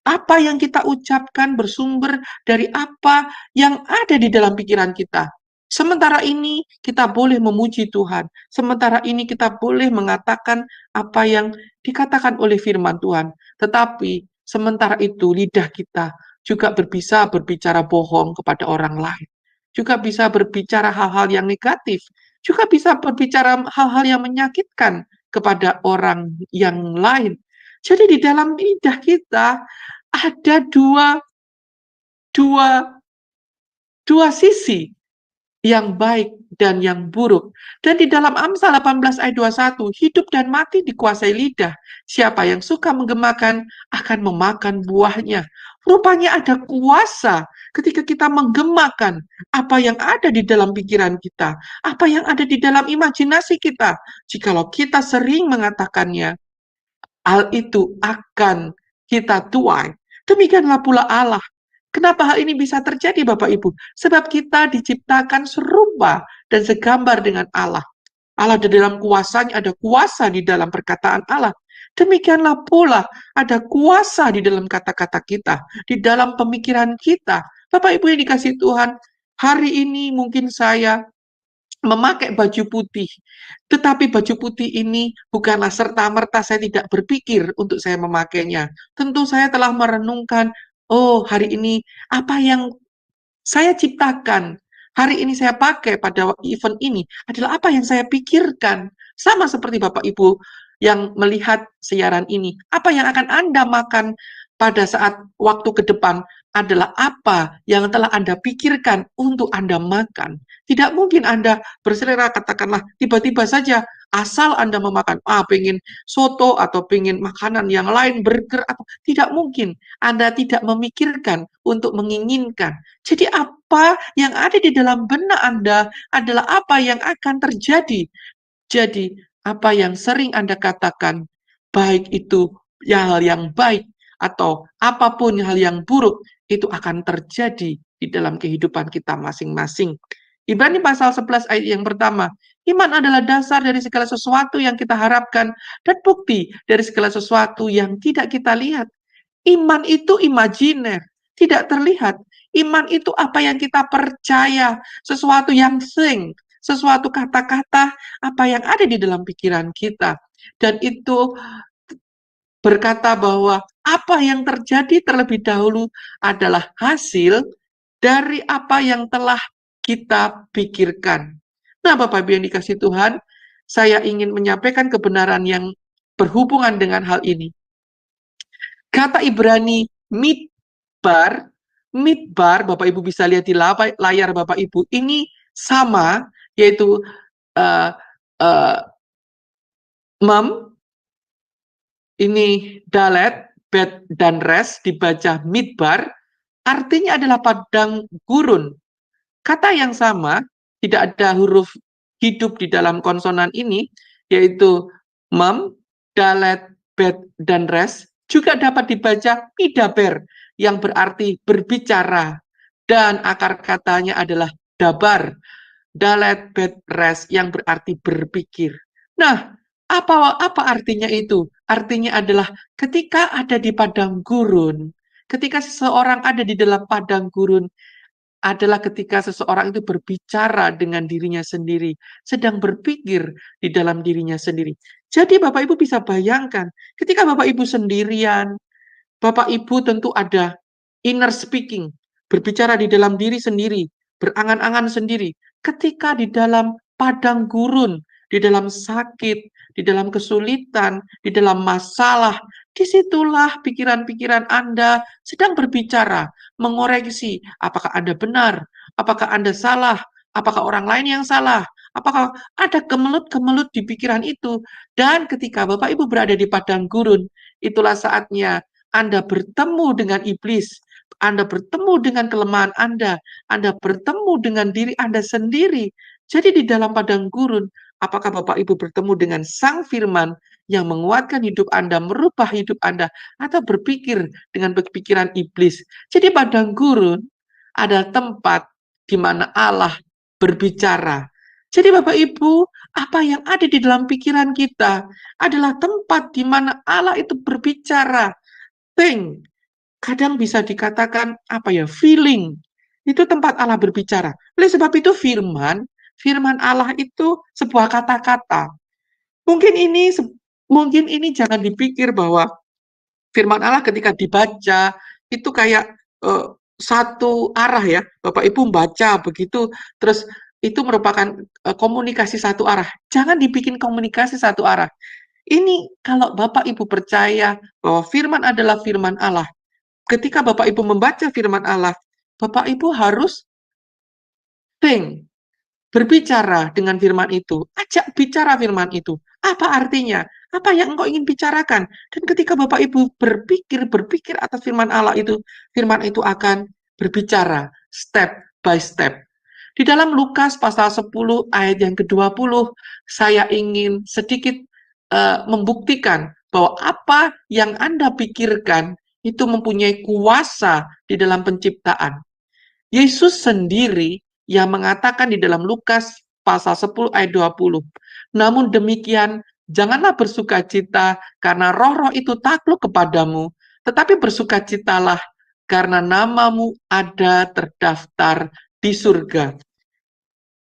Apa yang kita ucapkan bersumber dari apa yang ada di dalam pikiran kita. Sementara ini kita boleh memuji Tuhan. Sementara ini kita boleh mengatakan apa yang dikatakan oleh firman Tuhan. Tetapi sementara itu lidah kita juga bisa berbicara bohong kepada orang lain. Juga bisa berbicara hal-hal yang negatif. Juga bisa berbicara hal-hal yang menyakitkan kepada orang yang lain. Jadi di dalam lidah kita ada dua sisi, yang baik dan yang buruk. Dan di dalam Amsal 18 ayat 21, hidup dan mati dikuasai lidah. Siapa yang suka menggemakan akan memakan buahnya. Rupanya ada kuasa ketika kita menggemakan apa yang ada di dalam pikiran kita, apa yang ada di dalam imajinasi kita. Jikalau kita sering mengatakannya, hal itu akan kita tuai. Demikianlah pula Allah. Kenapa hal ini bisa terjadi, Bapak Ibu? Sebab kita diciptakan serupa dan segambar dengan Allah. Allah di dalam kuasanya, ada kuasa di dalam perkataan Allah. Demikianlah pula ada kuasa di dalam kata-kata kita, di dalam pemikiran kita. Bapak Ibu yang dikasihi Tuhan, hari ini mungkin saya memakai baju putih. Tetapi baju putih ini bukanlah serta-merta saya tidak berpikir untuk saya memakainya. Tentu saya telah merenungkan, oh hari ini apa yang saya ciptakan, hari ini saya pakai pada event ini adalah apa yang saya pikirkan. Sama seperti Bapak Ibu yang melihat siaran ini. Apa yang akan Anda makan pada saat waktu ke depan adalah apa yang telah Anda pikirkan untuk Anda makan. Tidak mungkin Anda berselera, katakanlah tiba-tiba saja asal Anda memakan, pengen soto atau pengen makanan yang lain, burger, atau tidak mungkin. Anda tidak memikirkan untuk menginginkan. Jadi apa yang ada di dalam benak Anda adalah apa yang akan terjadi. Jadi apa yang sering Anda katakan, baik itu hal yang baik atau apapun hal yang buruk, itu akan terjadi di dalam kehidupan kita masing-masing. Ibrani pasal 11 ayat yang pertama, iman adalah dasar dari segala sesuatu yang kita harapkan dan bukti dari segala sesuatu yang tidak kita lihat. Iman itu imajiner, tidak terlihat. Iman itu apa yang kita percaya, sesuatu yang sesuatu kata-kata, apa yang ada di dalam pikiran kita. Dan itu berkata bahwa apa yang terjadi terlebih dahulu adalah hasil dari apa yang telah kita pikirkan. Nah, Bapak Ibu yang dikasihi Tuhan, saya ingin menyampaikan kebenaran yang berhubungan dengan hal ini. Kata Ibrani midbar, Bapak Ibu bisa lihat di layar Bapak Ibu, ini sama, yaitu mem, ini dalet, bet, dan res, dibaca midbar, artinya adalah padang gurun. Kata yang sama, tidak ada huruf hidup di dalam konsonan ini, yaitu mem, dalet, bet, dan res, juga dapat dibaca midaber, yang berarti berbicara, dan akar katanya adalah dabar, dalet, bet, res, yang berarti berpikir. Nah, apa artinya itu? Artinya adalah ketika ada di padang gurun, ketika seseorang ada di dalam padang gurun, adalah ketika seseorang itu berbicara dengan dirinya sendiri, sedang berpikir di dalam dirinya sendiri. Jadi Bapak Ibu bisa bayangkan, ketika Bapak Ibu sendirian, Bapak Ibu tentu ada inner speaking, berbicara di dalam diri sendiri, berangan-angan sendiri. Ketika di dalam padang gurun, di dalam sakit, di dalam kesulitan, di dalam masalah, disitulah pikiran-pikiran Anda sedang berbicara, mengoreksi apakah Anda benar, apakah Anda salah, apakah orang lain yang salah, apakah ada kemelut-kemelut di pikiran itu. Dan ketika Bapak Ibu berada di padang gurun, itulah saatnya Anda bertemu dengan iblis, Anda bertemu dengan kelemahan Anda bertemu dengan diri Anda sendiri. Jadi di dalam padang gurun, apakah Bapak Ibu bertemu dengan Sang Firman yang menguatkan hidup Anda, merubah hidup Anda, atau berpikir dengan pikiran iblis? Jadi padang gurun adalah tempat di mana Allah berbicara. Jadi Bapak Ibu, apa yang ada di dalam pikiran kita adalah tempat di mana Allah itu berbicara. Kadang bisa dikatakan feeling. Itu tempat Allah berbicara. Oleh sebab itu firman Allah itu sebuah kata-kata. Mungkin ini jangan dipikir bahwa firman Allah ketika dibaca itu kayak satu arah ya. Bapak Ibu membaca begitu, terus itu merupakan komunikasi satu arah. Jangan dibikin komunikasi satu arah. Ini kalau Bapak Ibu percaya bahwa firman adalah firman Allah, ketika Bapak Ibu membaca firman Allah, Bapak Ibu harus berbicara dengan firman itu. Ajak bicara firman itu. Apa artinya? Apa yang engkau ingin bicarakan? Dan ketika Bapak Ibu berpikir atas firman Allah itu, firman itu akan berbicara step by step. Di dalam Lukas pasal 10 ayat yang ke-20, saya ingin sedikit membuktikan bahwa apa yang Anda pikirkan itu mempunyai kuasa di dalam penciptaan. Yesus sendiri yang mengatakan di dalam Lukas pasal 10 ayat 20, namun demikian janganlah bersukacita karena roh-roh itu takluk kepadamu, tetapi bersukacitalah karena namamu ada terdaftar di surga.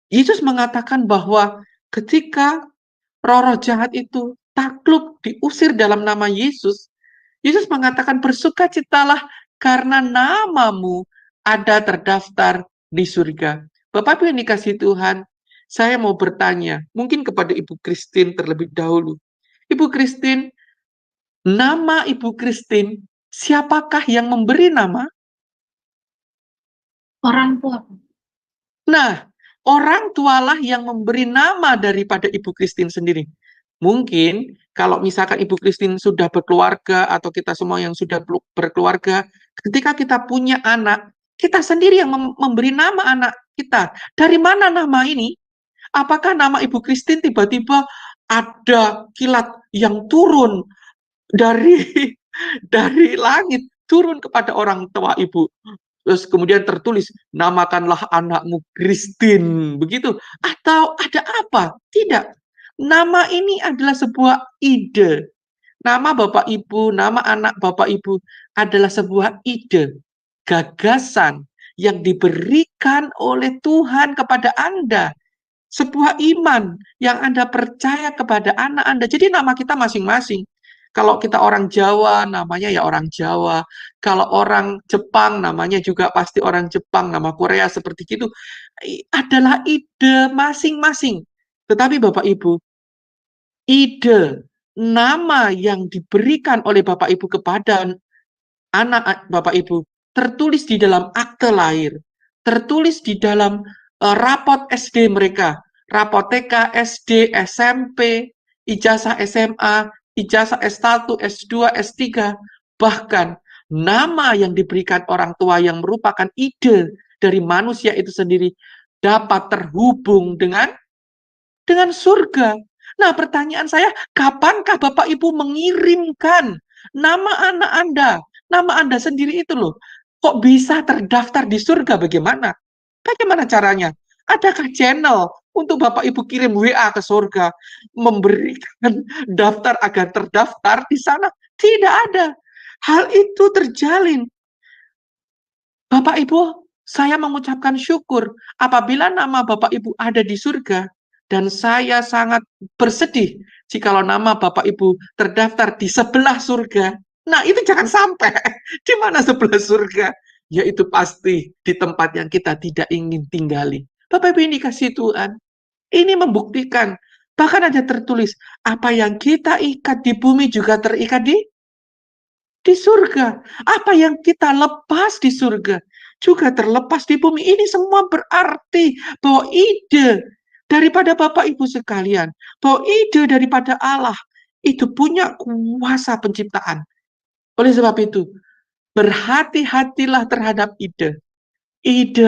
Yesus mengatakan bahwa ketika roh-roh jahat itu takluk diusir dalam nama Yesus, Yesus mengatakan bersukacitalah karena namamu ada terdaftar di surga. Bapak Ibu yang dikasihi Tuhan, saya mau bertanya, mungkin kepada Ibu Christine terlebih dahulu. Ibu Christine, nama Ibu Christine, siapakah yang memberi nama? Orang tua. Nah, orang tualah yang memberi nama daripada Ibu Christine sendiri. Mungkin kalau misalkan Ibu Christine sudah berkeluarga atau kita semua yang sudah berkeluarga, ketika kita punya anak, kita sendiri yang memberi nama anak kita. Dari mana nama ini? Apakah nama Ibu Christine tiba-tiba ada kilat yang turun dari langit, turun kepada orang tua Ibu? Terus kemudian tertulis, namakanlah anakmu Christine, begitu? Atau ada apa? Tidak. Nama ini adalah sebuah ide. Nama Bapak Ibu, nama anak Bapak Ibu adalah sebuah ide, gagasan yang diberikan oleh Tuhan kepada Anda. Sebuah iman yang Anda percaya kepada anak Anda. Jadi nama kita masing-masing. Kalau kita orang Jawa, namanya ya orang Jawa. Kalau orang Jepang, namanya juga pasti orang Jepang. Nama Korea seperti itu. Adalah ide masing-masing. Tetapi Bapak Ibu, ide, nama yang diberikan oleh Bapak Ibu kepada anak Bapak Ibu, tertulis di dalam akte lahir. Tertulis di dalam rapot SD mereka. Rapot TK, SD, SMP, ijazah SMA, ijazah S1, S2, S3, bahkan nama yang diberikan orang tua yang merupakan ide dari manusia itu sendiri dapat terhubung dengan surga. Nah, pertanyaan saya, kapankah Bapak Ibu mengirimkan nama anak Anda, nama Anda sendiri itu loh, kok bisa terdaftar di surga? Bagaimana? Bagaimana caranya? Adakah channel untuk Bapak Ibu kirim WA ke surga, memberikan daftar agar terdaftar di sana? Tidak ada. Hal itu terjalin. Bapak Ibu, saya mengucapkan syukur apabila nama Bapak Ibu ada di surga, dan saya sangat bersedih jikalau nama Bapak Ibu terdaftar di sebelah surga. Nah, itu jangan sampai. Di mana sebelah surga? Yaitu pasti di tempat yang kita tidak ingin tinggali. Bapak Ibu yang dikasihi Tuhan, ini membuktikan Bahkan ada tertulis, apa yang kita ikat di bumi juga terikat di surga. Apa yang kita lepas di surga juga terlepas di bumi. Ini semua berarti bahwa ide daripada Bapak Ibu sekalian, bahwa ide daripada Allah itu punya kuasa penciptaan. Oleh sebab itu, berhati-hatilah terhadap ide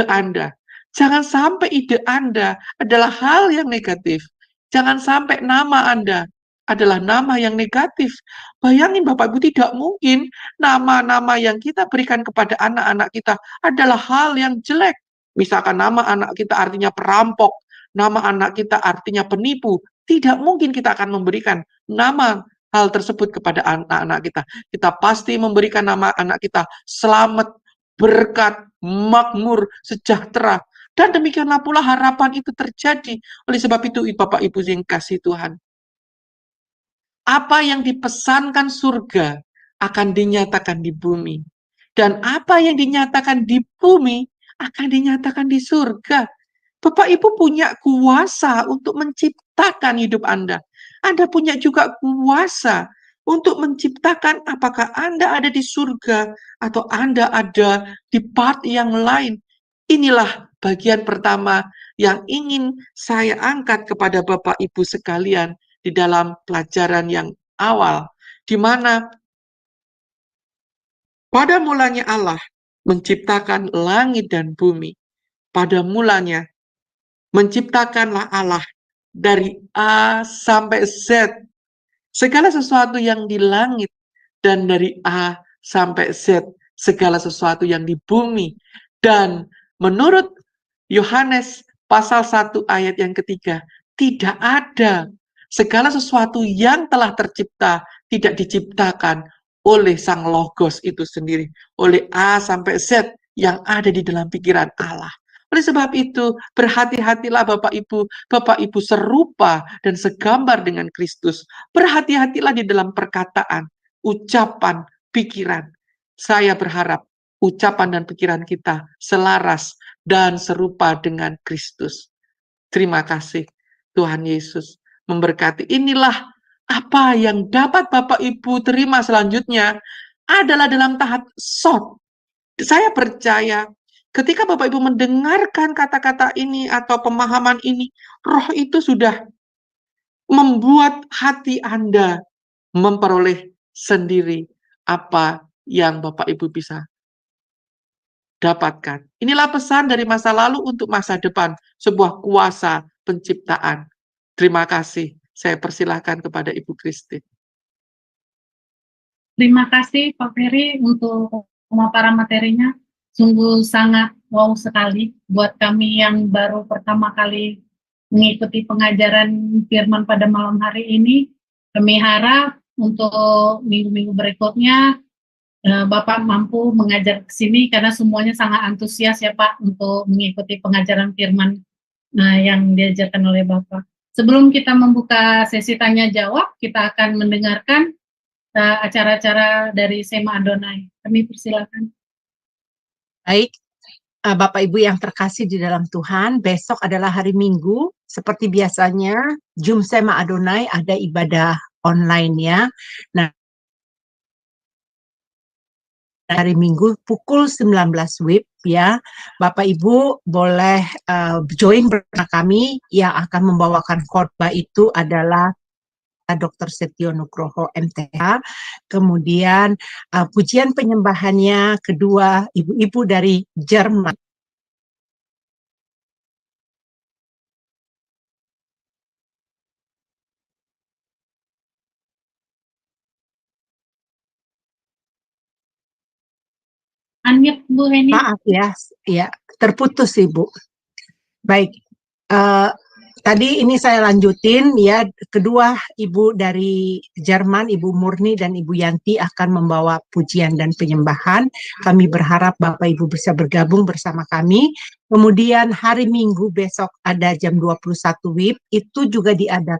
Anda. Jangan sampai ide Anda adalah hal yang negatif. Jangan sampai nama Anda adalah nama yang negatif. Bayangin Bapak Ibu, tidak mungkin nama-nama yang kita berikan kepada anak-anak kita adalah hal yang jelek. Misalkan nama anak kita artinya perampok, nama anak kita artinya penipu. Tidak mungkin kita akan memberikan nama hal tersebut kepada anak-anak kita. Kita pasti memberikan nama anak kita selamat, berkat, makmur, sejahtera. Dan demikianlah pula harapan itu terjadi. Oleh sebab itu, Bapak Ibu yang kasih Tuhan, apa yang dipesankan surga akan dinyatakan di bumi. Dan apa yang dinyatakan di bumi akan dinyatakan di surga. Bapak Ibu punya kuasa untuk menciptakan hidup Anda. Anda punya juga kuasa untuk menciptakan apakah Anda ada di surga atau Anda ada di part yang lain. Inilah bagian pertama yang ingin saya angkat kepada Bapak Ibu sekalian di dalam pelajaran yang awal, di mana pada mulanya Allah menciptakan langit dan bumi. Pada mulanya menciptakanlah Allah dari A sampai Z. Segala sesuatu yang di langit dan dari A sampai Z. Segala sesuatu yang di bumi. Dan menurut Yohanes pasal 1 ayat yang ketiga, tidak ada segala sesuatu yang telah tercipta tidak diciptakan oleh Sang Logos itu sendiri, oleh A sampai Z yang ada di dalam pikiran Allah. Oleh sebab itu, berhati-hatilah Bapak Ibu serupa dan segambar dengan Kristus. Berhati-hatilah di dalam perkataan, ucapan, pikiran. Saya berharap ucapan dan pikiran kita selaras dan serupa dengan Kristus. Terima kasih Tuhan Yesus memberkati. Inilah apa yang dapat Bapak Ibu terima selanjutnya adalah dalam tahap short. Saya percaya ketika Bapak Ibu mendengarkan kata-kata ini atau pemahaman ini, Roh itu sudah membuat hati Anda memperoleh sendiri apa yang Bapak Ibu bisa dapatkan. Inilah pesan dari masa lalu untuk masa depan, sebuah kuasa penciptaan. Terima kasih. Saya persilahkan kepada Ibu Christine. Terima kasih Pak Ferry untuk pemaparan materinya. Sungguh sangat wow sekali buat kami yang baru pertama kali mengikuti pengajaran firman pada malam hari ini. Kami harap untuk minggu-minggu berikutnya Bapak mampu mengajar ke sini karena semuanya sangat antusias ya Pak untuk mengikuti pengajaran firman yang diajarkan oleh Bapak. Sebelum kita membuka sesi tanya jawab, kita akan mendengarkan acara-acara dari Sema Adonai. Kami persilakan. Baik, Bapak Ibu yang terkasih di dalam Tuhan, besok adalah hari Minggu. Seperti biasanya, Zoom Sema Adonai ada ibadah online ya. Nah, hari Minggu pukul 19 WIB ya. Bapak Ibu boleh join bersama kami. Yang akan membawakan khotbah itu adalah Dr. Setio Nugroho MTH, kemudian pujian penyembahannya kedua ibu-ibu dari Jerman. Unmute Bu Heni. Maaf ya terputus Ibu. Baik, tadi ini saya lanjutin ya, kedua ibu dari Jerman, Ibu Murni dan Ibu Yanti akan membawa pujian dan penyembahan. Kami berharap Bapak Ibu bisa bergabung bersama kami. Kemudian hari Minggu besok ada jam 21 WIB, itu juga diadakan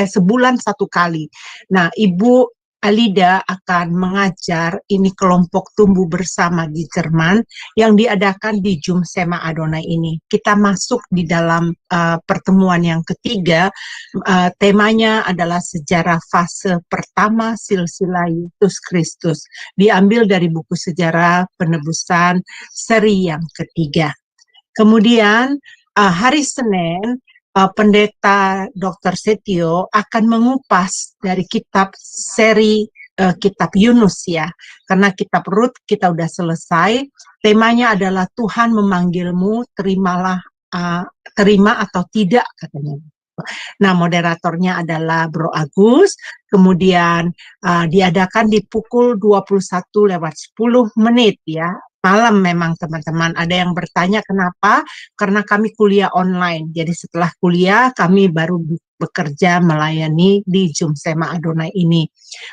sebulan satu kali. Nah, Ibu Alida akan mengajar ini kelompok tumbuh bersama di Jerman yang diadakan di Jumsema Adonai ini. Kita masuk di dalam pertemuan yang ketiga. Temanya adalah sejarah fase pertama silsilah Yesus Kristus. Diambil dari buku sejarah penebusan seri yang ketiga. Kemudian hari Senin Pendeta Dr. Setio akan mengupas dari kitab seri kitab Yunus ya, karena kitab Rut kita udah selesai. Temanya adalah Tuhan memanggilmu, terimalah, terima atau tidak katanya. Nah, moderatornya adalah Bro Agus. Kemudian diadakan di pukul 21:10 ya. Malam memang teman-teman. Ada yang bertanya kenapa? Karena kami kuliah online. Jadi setelah kuliah kami baru bekerja melayani di Jumsema Adonai ini.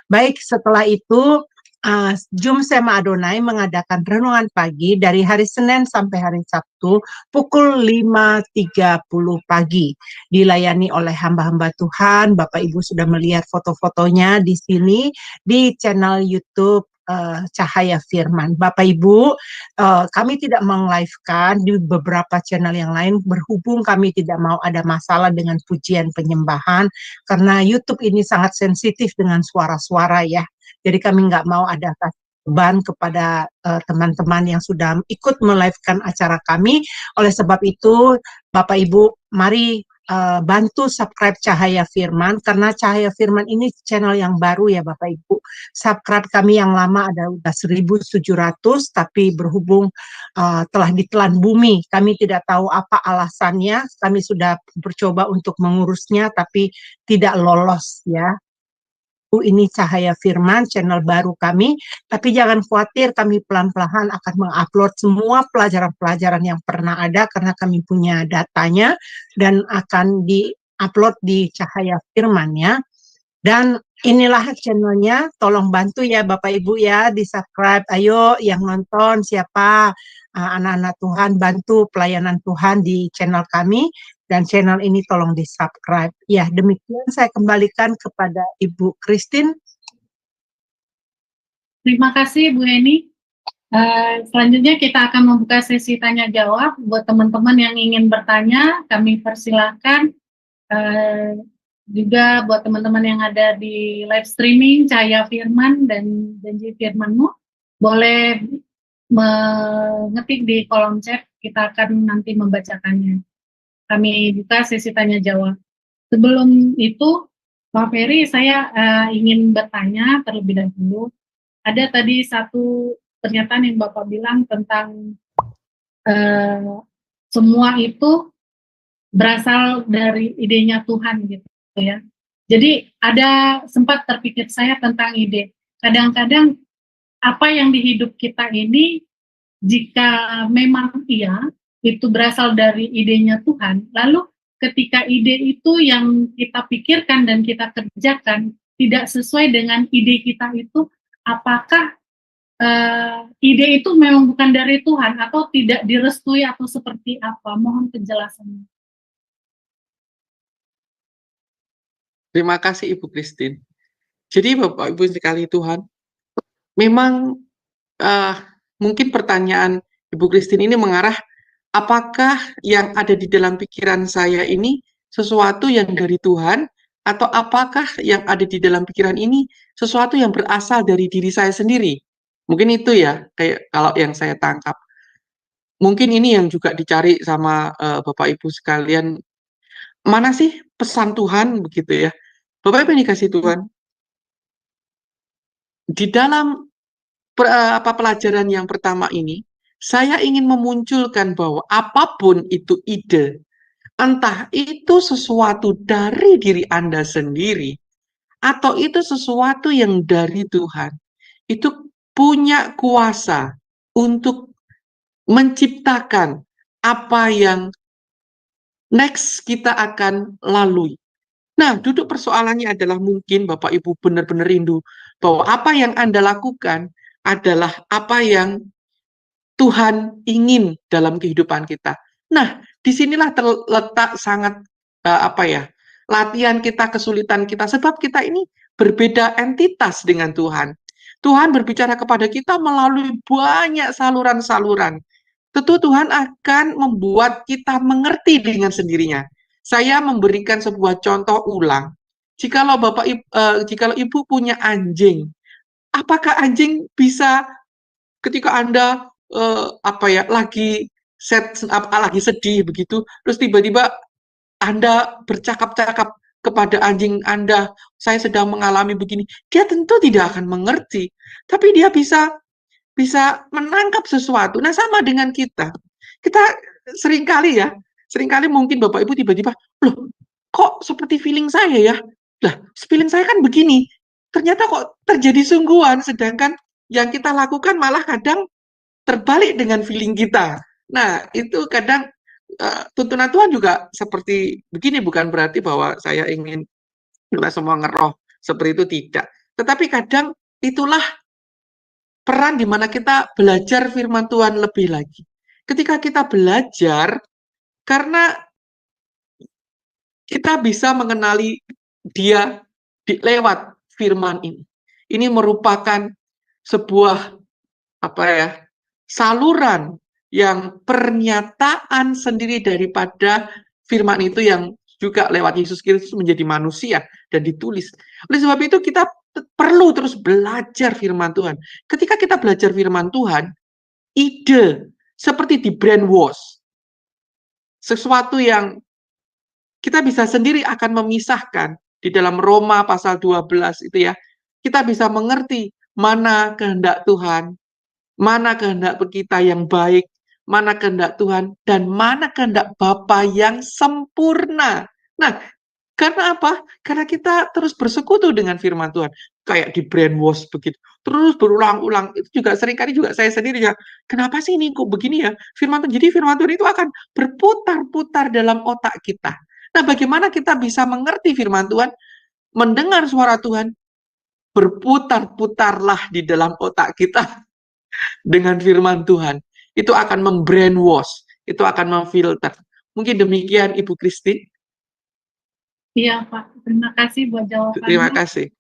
Baik, setelah itu Jumsema Adonai mengadakan renungan pagi dari hari Senin sampai hari Sabtu pukul 5:30 pagi. Dilayani oleh hamba-hamba Tuhan. Bapak Ibu sudah melihat foto-fotonya di sini di channel YouTube Cahaya Firman. Bapak Ibu, kami tidak meng-live-kan di beberapa channel yang lain berhubung kami tidak mau ada masalah dengan pujian penyembahan karena YouTube ini sangat sensitif dengan suara-suara ya. Jadi kami nggak mau ada beban kepada teman-teman yang sudah ikut melive-kan acara kami. Oleh sebab itu, Bapak Ibu, mari bantu subscribe Cahaya Firman, karena Cahaya Firman ini channel yang baru ya Bapak Ibu. Subscribe kami yang lama ada udah 1.700, tapi berhubung telah ditelan bumi, kami tidak tahu apa alasannya. Kami sudah mencoba untuk mengurusnya, tapi tidak lolos ya. Ini Cahaya Firman, channel baru kami, tapi jangan khawatir, kami pelan-pelan akan mengupload semua pelajaran-pelajaran yang pernah ada karena kami punya datanya dan akan di-upload di Cahaya Firman ya. Dan inilah channelnya, tolong bantu ya Bapak Ibu ya, di-subscribe. Ayo yang nonton siapa anak-anak Tuhan, bantu pelayanan Tuhan di channel kami. Dan channel ini tolong di-subscribe. Ya, demikian saya kembalikan kepada Ibu Christine. Terima kasih Bu Eni. Selanjutnya kita akan membuka sesi tanya jawab. Buat teman-teman yang ingin bertanya, kami persilahkan. Juga buat teman-teman yang ada di live streaming Cahaya Firman dan Janji Firmanmu, boleh mengetik di kolom chat, kita akan nanti membacakannya. Kami buka sesi tanya jawab. Sebelum itu, Pak Ferry, saya ingin bertanya terlebih dahulu. Ada tadi satu pernyataan yang Bapak bilang tentang semua itu berasal dari idenya Tuhan gitu ya. Jadi ada sempat terpikir saya tentang ide. Kadang-kadang apa yang di hidup kita ini, jika memang iya, itu berasal dari idenya Tuhan, lalu ketika ide itu yang kita pikirkan dan kita kerjakan tidak sesuai dengan ide kita itu, apakah ide itu memang bukan dari Tuhan atau tidak direstui atau seperti apa? Mohon penjelasannya. Terima kasih Ibu Christine. Jadi Bapak Ibu sekali Tuhan, memang mungkin pertanyaan Ibu Christine ini mengarah, apakah yang ada di dalam pikiran saya ini sesuatu yang dari Tuhan, atau apakah yang ada di dalam pikiran ini sesuatu yang berasal dari diri saya sendiri? Mungkin itu ya, kayak kalau yang saya tangkap. Mungkin ini yang juga dicari sama Bapak Ibu sekalian. Mana sih pesan Tuhan begitu ya? Bapak Ibu yang dikasih Tuhan. Di dalam pelajaran yang pertama ini, saya ingin memunculkan bahwa apapun itu ide, entah itu sesuatu dari diri Anda sendiri, atau itu sesuatu yang dari Tuhan, itu punya kuasa untuk menciptakan apa yang next kita akan lalui. Nah, duduk persoalannya adalah mungkin Bapak Ibu benar-benar rindu bahwa apa yang Anda lakukan adalah apa yang Tuhan ingin dalam kehidupan kita. Nah, disinilah terletak sangat latihan kita, kesulitan kita, sebab kita ini berbeda entitas dengan Tuhan. Tuhan berbicara kepada kita melalui banyak saluran-saluran. Tentu Tuhan akan membuat kita mengerti dengan sendirinya. Saya memberikan sebuah contoh ulang. Jikalau jikalau Ibu punya anjing, apakah anjing bisa ketika Anda lagi lagi sedih begitu, terus tiba-tiba Anda bercakap-cakap kepada anjing Anda, saya sedang mengalami begini, dia tentu tidak akan mengerti, tapi dia bisa menangkap sesuatu. Nah, sama dengan kita. Kita seringkali mungkin Bapak Ibu tiba-tiba, loh, kok seperti feeling saya ya? Lah, feeling saya kan begini. Ternyata kok terjadi sungguhan, sedangkan yang kita lakukan malah kadang terbalik dengan feeling kita. Nah, itu kadang tuntunan Tuhan juga seperti begini, bukan berarti bahwa saya ingin kita semua ngeroh seperti itu, tidak. Tetapi kadang itulah peran di mana kita belajar firman Tuhan lebih lagi. Ketika kita belajar, karena kita bisa mengenali dia lewat firman ini. Ini merupakan sebuah saluran yang pernyataan sendiri daripada firman itu yang juga lewat Yesus Kristus menjadi manusia dan ditulis. Oleh sebab itu kita perlu terus belajar firman Tuhan. Ketika kita belajar firman Tuhan, ide seperti di brainwash, sesuatu yang kita bisa sendiri akan memisahkan di dalam Roma pasal 12 itu ya. Kita bisa mengerti mana kehendak Tuhan, mana kehendak kita yang baik, mana kehendak Tuhan, dan mana kehendak Bapa yang sempurna. Nah, karena apa? Karena kita terus bersekutu dengan firman Tuhan. Kayak di brainwash begitu. Terus berulang-ulang. Itu juga seringkali juga saya sendiri ya. Kenapa sih ini kok begini ya? Firman Tuhan. Jadi firman Tuhan itu akan berputar-putar dalam otak kita. Nah, bagaimana kita bisa mengerti firman Tuhan? Mendengar suara Tuhan, berputar-putarlah di dalam otak kita dengan firman Tuhan. Itu akan membrainwash, itu akan memfilter. Mungkin demikian Ibu Kristi. Iya Pak, terima kasih buat jawabannya. Terima kasih.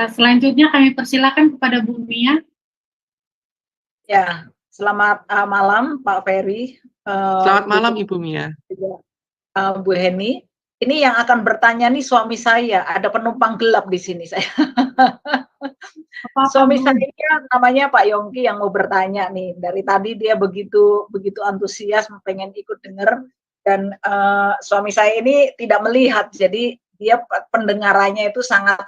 Selanjutnya kami persilakan kepada Bu Mia. Ya, selamat malam Pak Ferry. Selamat malam Ibu Mia. Bu Heni, ini yang akan bertanya nih suami saya, ada penumpang gelap di sini saya. Suami saya namanya Pak Yongki yang mau bertanya nih. Dari tadi dia begitu antusias pengen ikut dengar, dan suami saya ini tidak melihat, jadi dia pendengarannya itu sangat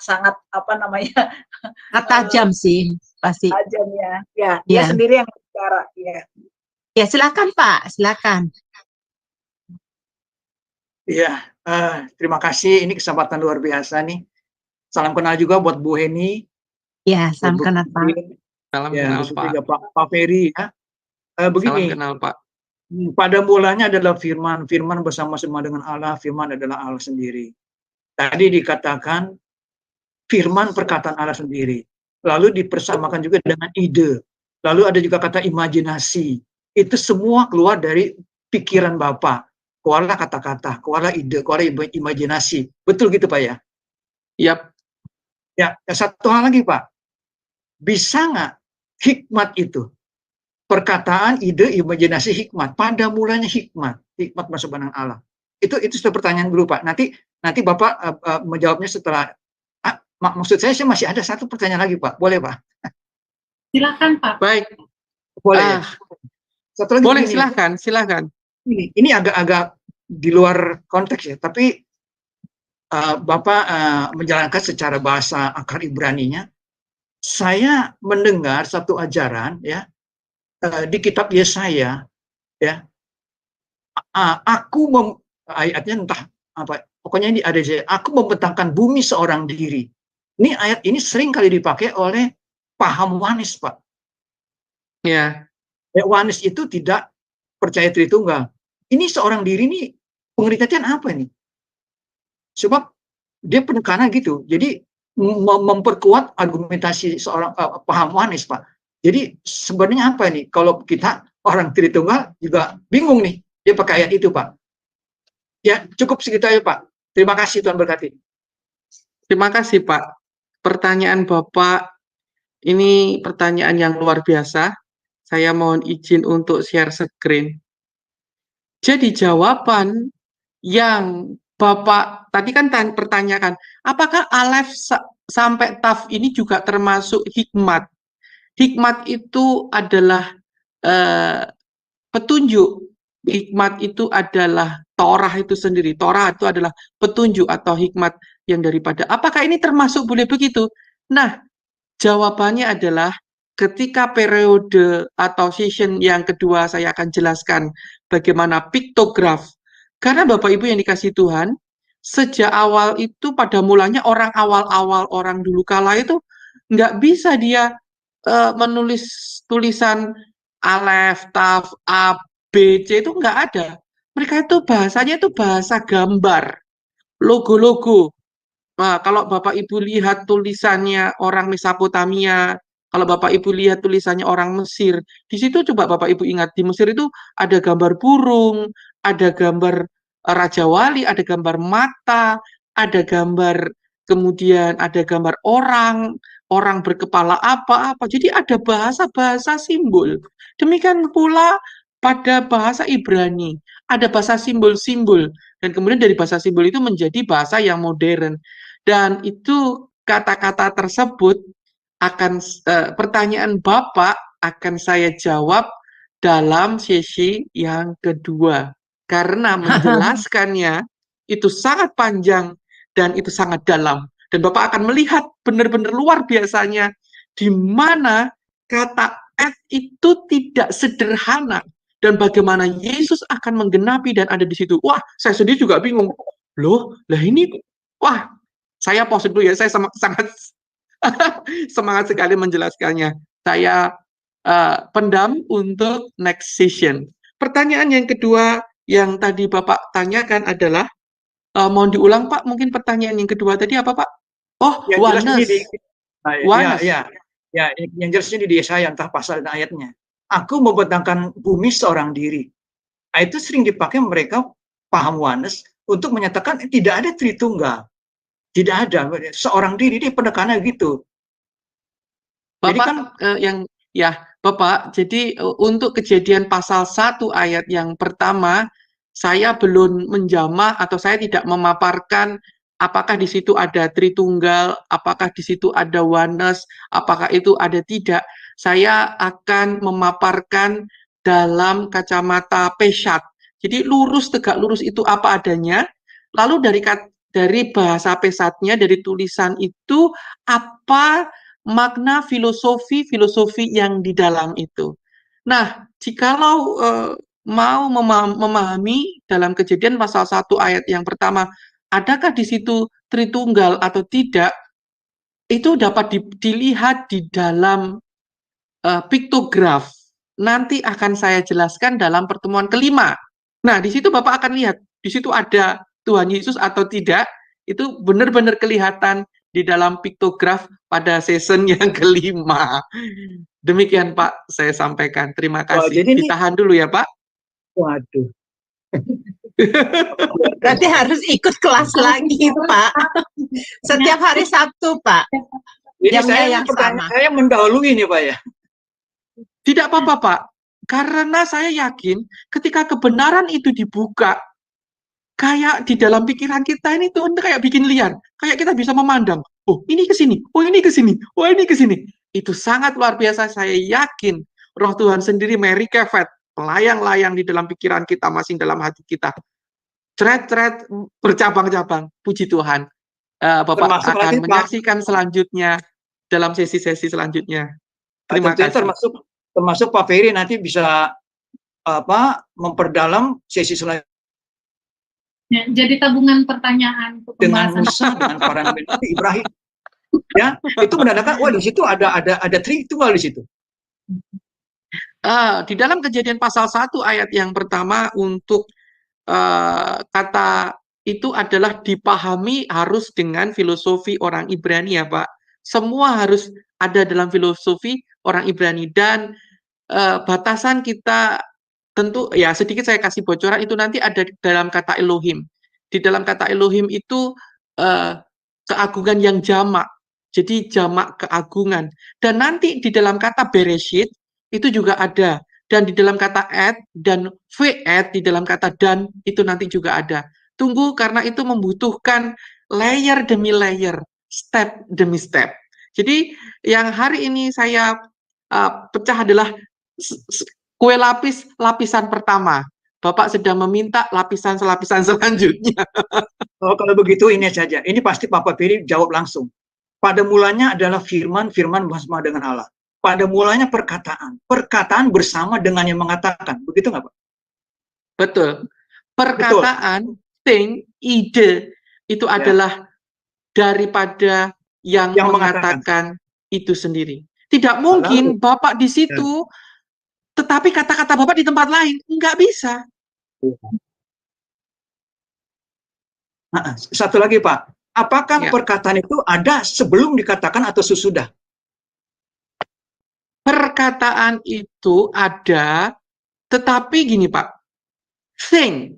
tajam sih pasti. Tajam ya. Ya, dia sendiri yang bicara ya. Ya, silakan Pak, silakan. Iya, terima kasih. Ini kesempatan luar biasa nih. Salam kenal juga buat Bu Heni. Ya, salam kenal Pak. Salam kenal Pak. Pak Ferry ya. Begini. Salam kenal Pak. Pada mulanya adalah firman bersama-sama dengan Allah, firman adalah Allah sendiri. Tadi dikatakan firman perkataan Allah sendiri. Lalu dipersamakan juga dengan ide. Lalu ada juga kata imajinasi. Itu semua keluar dari pikiran Bapa. Keluarlah kata-kata, keluarlah ide, keluarlah imajinasi. Betul gitu Pak ya? Yap. Ya, satu hal lagi Pak. Bisa nggak hikmat itu? Perkataan, ide, imajinasi, hikmat. Pada mulanya hikmat masuk dengan Allah. Itu sudah pertanyaan dulu Pak. Nanti Bapak menjawabnya setelah. Maksud saya masih ada satu pertanyaan lagi Pak. Boleh Pak? Silakan Pak. Baik. Boleh. Satu lagi. Boleh, begini. silakan. Ini agak di luar konteks ya, tapi Bapak menjalankan secara bahasa akar Ibraninya. Saya mendengar satu ajaran ya di kitab Yesaya ya. Ayatnya entah apa, pokoknya ini ada aku membentangkan bumi seorang diri. Ini ayat ini sering kali dipakai oleh paham wanis Pak. Ya. Wanis itu tidak percaya Tritunggal. Ini seorang diri ini pengertian apa nih? Sebab dia penekanan gitu. Jadi memperkuat argumentasi seorang paham wanis Pak. Jadi sebenarnya apa nih? Kalau kita orang Tritunggal juga bingung nih. Dia pakai ayat itu Pak. Ya cukup segitu aja Pak. Terima kasih Tuhan berkati. Terima kasih Pak. pertanyaan Bapak ini pertanyaan yang luar biasa. Saya mohon izin untuk share screen. Jadi jawaban yang Bapak tadi kan pertanyakan, apakah alef sampai taf ini juga termasuk hikmat? Hikmat itu adalah petunjuk. Hikmat itu adalah Torah itu sendiri. Torah itu adalah petunjuk atau hikmat yang daripada. Apakah ini termasuk boleh begitu? Nah, jawabannya adalah ketika periode atau session yang kedua saya akan jelaskan bagaimana piktograf. Karena Bapak Ibu yang dikasih Tuhan, sejak awal itu pada mulanya orang awal-awal orang dulu kala itu nggak bisa dia menulis tulisan alef, taf, a, b, c itu nggak ada. Mereka itu bahasanya itu bahasa gambar, logo-logo. Nah, kalau Bapak Ibu lihat tulisannya orang Mesopotamia, kalau Bapak Ibu lihat tulisannya orang Mesir, di situ coba Bapak Ibu ingat, di Mesir itu ada gambar burung, ada gambar Raja Wali, ada gambar mata, ada gambar, kemudian ada gambar orang, orang berkepala apa-apa. Jadi ada bahasa-bahasa simbol. Demikian pula pada bahasa Ibrani, ada bahasa simbol-simbol. Dan kemudian dari bahasa simbol itu menjadi bahasa yang modern. Dan itu kata-kata tersebut akan pertanyaan Bapak akan saya jawab dalam sesi yang kedua. Karena menjelaskannya itu sangat panjang dan itu sangat dalam. Dan Bapak akan melihat benar-benar luar biasanya di mana kata itu tidak sederhana dan bagaimana Yesus akan menggenapi dan ada di situ. Wah, saya sendiri juga bingung. Loh, lah ini wah, saya pause dulu ya, saya sangat semangat sekali menjelaskannya. Saya pendam untuk next session. Pertanyaan yang kedua yang tadi Bapak tanyakan adalah, mohon diulang Pak, mungkin pertanyaan yang kedua tadi apa Pak? Oh, Yang jelas ini oneness. Oneness. Yang jelas ini di Yesaya entah pasal dan ayatnya. Aku membentangkan bumi seorang diri. Nah, itu sering dipakai mereka paham oneness untuk menyatakan tidak ada Tritunggal. Tidak ada seorang diri, ini penekanannya gitu. Bapak Jadi kan Bapak, jadi untuk Kejadian pasal 1 ayat yang pertama, saya belum menjamah atau saya tidak memaparkan apakah di situ ada Tritunggal, apakah di situ ada oneness, apakah itu ada tidak. Saya akan memaparkan dalam kacamata pesat. Jadi lurus, tegak lurus itu apa adanya. Lalu dari bahasa pesatnya, dari tulisan itu apa makna filosofi yang di dalam itu. Nah, jikalau mau memahami dalam Kejadian pasal 1 ayat yang pertama, adakah di situ Tritunggal atau tidak, itu dapat dilihat di dalam piktograf. Nanti akan saya jelaskan dalam pertemuan kelima. Nah, di situ Bapak akan lihat, di situ ada Tuhan Yesus atau tidak, itu benar-benar kelihatan di dalam piktograf pada season yang kelima. Demikian Pak, saya sampaikan. Terima kasih. jadi ditahan dulu ya Pak. Waduh. Berarti harus ikut kelas lagi Pak. Setiap hari Sabtu Pak. Jadi Jamnya yang sama. saya mendahului nih Pak ya. Tidak apa-apa Pak, karena saya yakin ketika kebenaran itu dibuka, kayak di dalam pikiran kita ini tuh kayak bikin liar, kayak kita bisa memandang, oh ini ke sini, oh ini ke sini, oh ini ke sini. Itu sangat luar biasa, saya yakin Roh Tuhan sendiri merikefet, melayang-layang di dalam pikiran kita, masing dalam hati kita. Cret-cret bercabang-cabang, puji Tuhan. Bapak akan menyaksikan selanjutnya dalam sesi-sesi selanjutnya. Terima kasih. Termasuk Pak Ferry nanti bisa memperdalam sesi selanjutnya. Ya, jadi tabungan pertanyaan Dengan Musa, dengan para nabi Ibrahim, ya itu menandakan wah di situ ada Tritunggal di situ. Di dalam Kejadian pasal 1 ayat yang pertama untuk kata itu adalah dipahami harus dengan filosofi orang Ibrani ya Pak. Semua harus ada dalam filosofi orang Ibrani dan batasan kita tentu ya sedikit saya kasih bocoran itu nanti ada dalam kata Elohim. Di dalam kata Elohim itu keagungan yang jamak. Jadi jamak keagungan. Dan nanti di dalam kata Bereshit itu juga ada. Dan di dalam kata et dan ve'et di dalam kata dan itu nanti juga ada. Tunggu karena itu membutuhkan layer demi layer, step demi step. Jadi yang hari ini saya pecah adalah kue lapis lapisan pertama. Bapak sedang meminta lapisan-lapisan selanjutnya. Oh, kalau begitu ini saja. Ini pasti Papa Piri jawab langsung. Pada mulanya adalah firman, firman bersama dengan Allah. Pada mulanya perkataan. Perkataan bersama dengan yang mengatakan. Begitu nggak, Pak? Betul. Perkataan, thing, ide, itu adalah daripada yang mengatakan itu sendiri. Tidak mungkin Bapak di situ, tetapi kata-kata Bapak di tempat lain. Nggak bisa. Nah, satu lagi, Pak. Apakah perkataan itu ada sebelum dikatakan atau sesudah? Perkataan itu ada, tetapi gini Pak, thing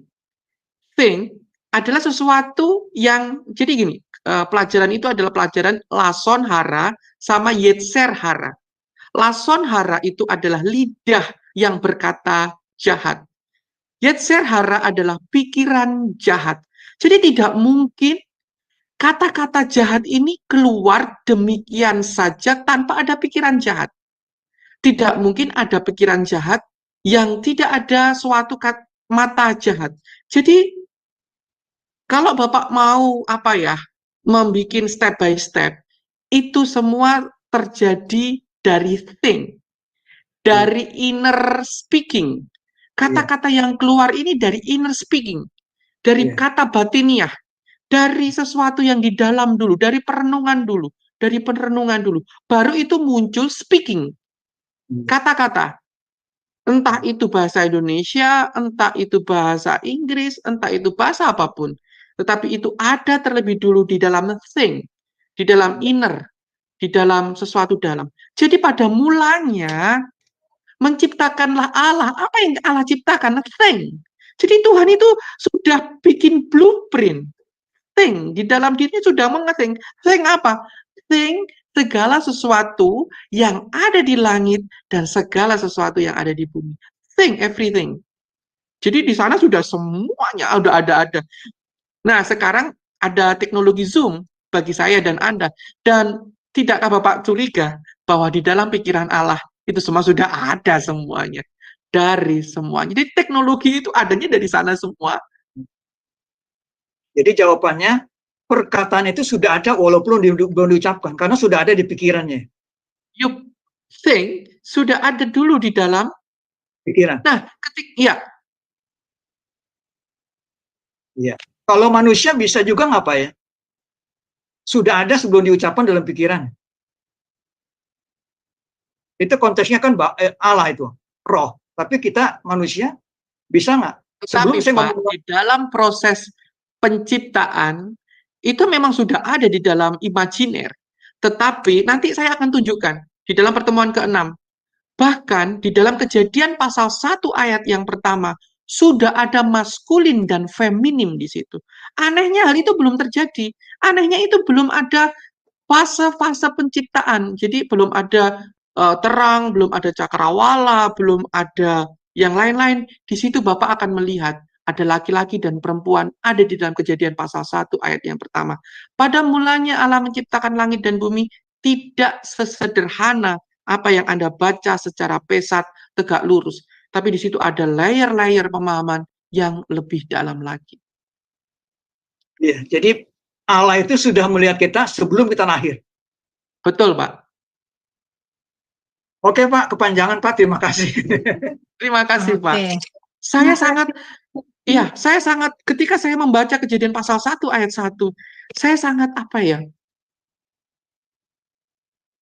adalah sesuatu yang, jadi gini, pelajaran itu adalah pelajaran lason hara sama yetser hara. Lason hara itu adalah lidah yang berkata jahat. Yetser hara adalah pikiran jahat. Jadi tidak mungkin kata-kata jahat ini keluar demikian saja tanpa ada pikiran jahat. Tidak mungkin ada pikiran jahat yang tidak ada suatu mata jahat. Jadi kalau Bapak mau membuat step by step, itu semua terjadi dari think, dari inner speaking. Kata-kata yang keluar ini dari inner speaking, dari kata batiniah, dari sesuatu yang di dalam dulu, dari perenungan dulu, baru itu muncul speaking. Kata-kata, entah itu bahasa Indonesia, entah itu bahasa Inggris, entah itu bahasa apapun, tetapi itu ada terlebih dulu di dalam think, di dalam inner, di dalam sesuatu dalam. Jadi pada mulanya menciptakanlah Allah. Apa yang Allah ciptakan? Think. Jadi Tuhan itu sudah bikin blueprint. Think. Di dalam dirinya sudah mengeting. Think apa? Think segala sesuatu yang ada di langit dan segala sesuatu yang ada di bumi. Think everything. Jadi di sana sudah semuanya udah ada. Nah, sekarang ada teknologi Zoom bagi saya dan Anda. Dan tidakkah Bapak curiga bahwa di dalam pikiran Allah itu semua sudah ada semuanya. Dari semuanya. Jadi teknologi itu adanya dari sana semua. Jadi jawabannya, perkataan itu sudah ada walaupun belum diucapkan, karena sudah ada di pikirannya. You think sudah ada dulu di dalam pikiran. Nah, Iya. Kalau manusia bisa juga nggak Pak ya? Sudah ada sebelum diucapkan dalam pikiran. Itu konteksnya kan Allah itu, roh. Tapi kita manusia bisa nggak? Sebelum saya di dalam proses penciptaan itu memang sudah ada di dalam imajiner. Tetapi nanti saya akan tunjukkan di dalam pertemuan ke-6. Bahkan di dalam Kejadian pasal 1 ayat yang pertama sudah ada maskulin dan feminim di situ. Anehnya hal itu belum terjadi. Anehnya itu belum ada fase-fase penciptaan. Jadi belum ada terang, belum ada cakrawala, belum ada yang lain-lain. Di situ Bapak akan melihat ada laki-laki dan perempuan ada di dalam Kejadian pasal 1 ayat yang pertama. Pada mulanya Allah menciptakan langit dan bumi tidak sesederhana apa yang Anda baca secara pesat, tegak lurus. Tapi di situ ada layer-layer pemahaman yang lebih dalam lagi. Ya, jadi Allah itu sudah melihat kita sebelum kita lahir. Betul, Pak. Oke, Pak. Kepanjangan, Pak. Terima kasih. Terima kasih, Pak. Saya sangat, ketika saya membaca Kejadian pasal 1 ayat 1, saya sangat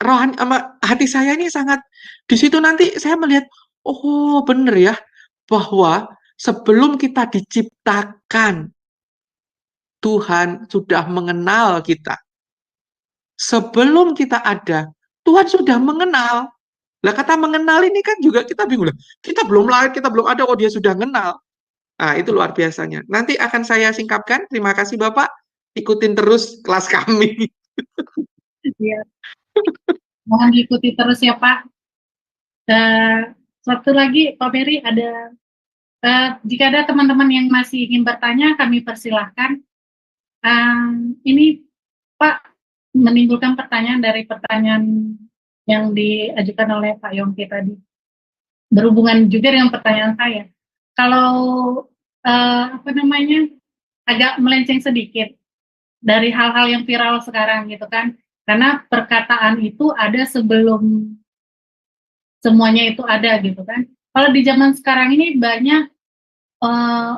rohani, hati saya ini sangat, di situ nanti saya melihat, oh benar ya, bahwa sebelum kita diciptakan, Tuhan sudah mengenal kita. Sebelum kita ada, Tuhan sudah mengenal. Lah kata mengenal ini kan juga kita bingung. Kita belum lahir, kita belum ada, kok dia sudah mengenal. Nah, itu luar biasanya. Nanti akan saya singkapkan. Terima kasih Bapak. Ikutin terus kelas kami. Iya. Mohon diikuti terus ya Pak. Satu lagi Pak Beri, ada jika ada teman-teman yang masih ingin bertanya, kami persilahkan. Ini Pak menimbulkan pertanyaan dari pertanyaan yang diajukan oleh Pak Yongki tadi. Berhubungan juga dengan pertanyaan saya. Kalau agak melenceng sedikit dari hal-hal yang viral sekarang gitu kan, karena perkataan itu ada sebelum semuanya itu ada gitu kan. Kalau di zaman sekarang ini banyak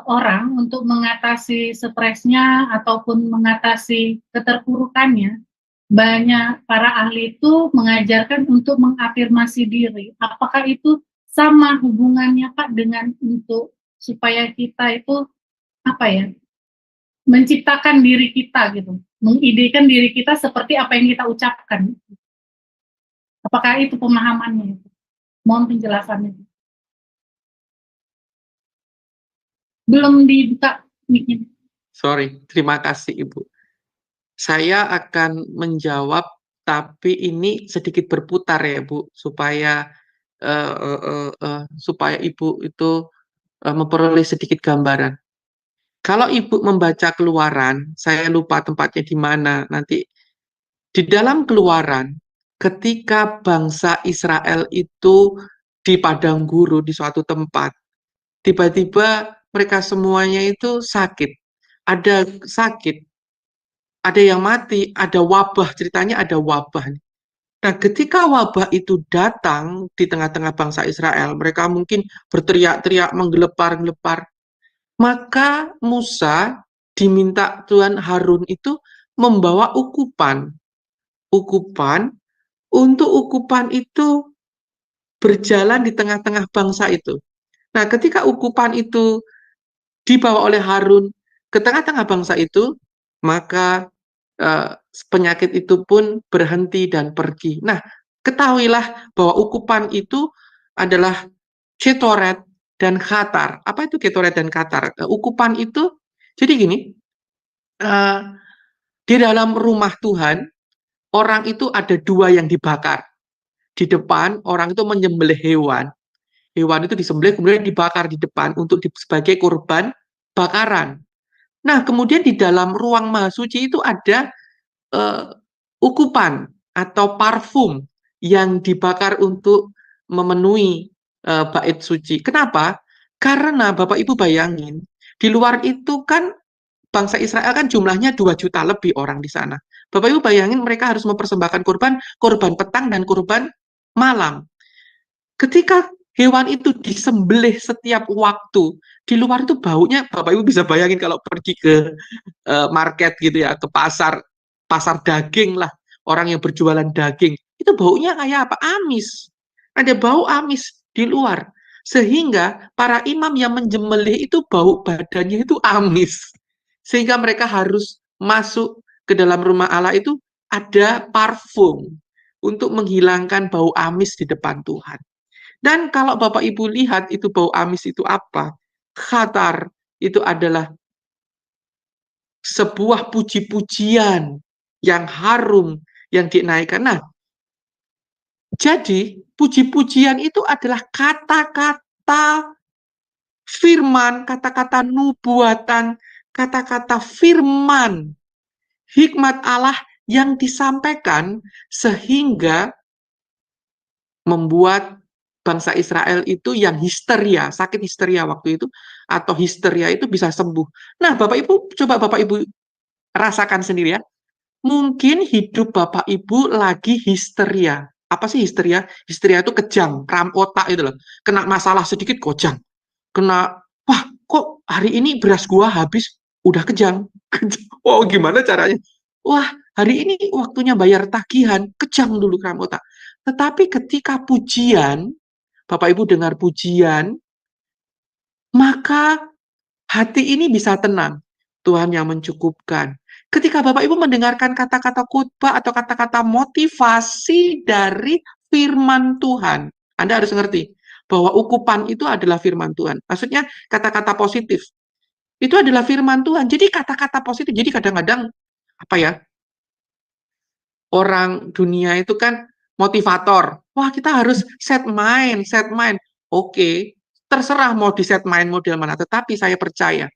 orang untuk mengatasi stresnya ataupun mengatasi keterpurukannya, banyak para ahli itu mengajarkan untuk mengafirmasi diri. Apakah itu sama hubungannya Pak dengan untuk supaya kita itu menciptakan diri kita gitu, mengidekan diri kita seperti apa yang kita ucapkan? Apakah itu pemahamannya? Mohon penjelasannya. Belum dibuka mic-nya. Sorry, terima kasih Ibu. Saya akan menjawab, tapi ini sedikit berputar ya Bu, supaya Ibu itu memperoleh sedikit gambaran. Kalau Ibu membaca Keluaran, saya lupa tempatnya di mana, nanti di dalam Keluaran, ketika bangsa Israel itu di padang gurun di suatu tempat, tiba-tiba mereka semuanya itu sakit. Ada sakit, ada yang mati, ada wabah, ceritanya ada wabah. Nah, ketika wabah itu datang di tengah-tengah bangsa Israel, mereka mungkin berteriak-teriak, menggelepar-gelepar. Maka Musa diminta Tuhan Harun itu membawa ukupan. Untuk ukupan itu berjalan di tengah-tengah bangsa itu. Nah, ketika ukupan itu dibawa oleh Harun ke tengah-tengah bangsa itu, maka penyakit itu pun berhenti dan pergi. Nah, ketahuilah bahwa ukupan itu adalah ketoret dan katar. Apa itu ketoret dan katar? Ukupan itu, jadi gini, di dalam rumah Tuhan, orang itu ada dua yang dibakar. Di depan, orang itu menyembelih hewan. Hewan itu disembelih, kemudian dibakar di depan untuk sebagai korban bakaran. Nah, kemudian di dalam ruang Maha Suci itu ada ukupan atau parfum yang dibakar untuk memenuhi bait suci. Kenapa? Karena Bapak Ibu bayangin, di luar itu kan bangsa Israel kan jumlahnya 2 juta lebih orang di sana. Bapak Ibu bayangin mereka harus mempersembahkan korban petang dan korban malam. Ketika hewan itu disembelih setiap waktu, di luar itu baunya, Bapak Ibu bisa bayangin kalau pergi ke market gitu ya, ke pasar daging lah, orang yang berjualan daging, itu baunya kayak apa? Amis. Ada bau amis di luar. Sehingga para imam yang menjembelih itu bau badannya itu amis. Sehingga mereka harus masuk ke dalam rumah Allah itu ada parfum untuk menghilangkan bau amis di depan Tuhan. Dan kalau Bapak Ibu lihat itu bau amis itu apa? Khatar itu adalah sebuah puji-pujian yang harum yang dinaikkan. Nah, jadi puji-pujian itu adalah kata-kata firman, kata-kata nubuatan, kata-kata firman, hikmat Allah yang disampaikan sehingga membuat bangsa Israel itu yang histeria, sakit histeria waktu itu, atau histeria itu bisa sembuh. Nah, Bapak Ibu, coba Bapak Ibu rasakan sendiri ya. Mungkin hidup Bapak Ibu lagi histeria. Apa sih histeria? Histeria itu kejang, ram otak itu loh. Kena masalah sedikit kojang. Kena, wah kok hari ini beras gua habis, udah kejang. Wow, gimana caranya? Wah, hari ini waktunya bayar tagihan, kejang dulu ram otak. Tetapi ketika pujian, Bapak Ibu dengar pujian, maka hati ini bisa tenang. Tuhan yang mencukupkan. Ketika Bapak Ibu mendengarkan kata-kata khotbah atau kata-kata motivasi dari firman Tuhan, Anda harus mengerti bahwa ukupan itu adalah firman Tuhan. Maksudnya kata-kata positif. Itu adalah firman Tuhan. Jadi kata-kata positif. Jadi kadang-kadang apa ya? orang dunia itu kan motivator. Wah, kita harus set mind, set mind. Oke, terserah mau di set mind model mana, tetapi saya percaya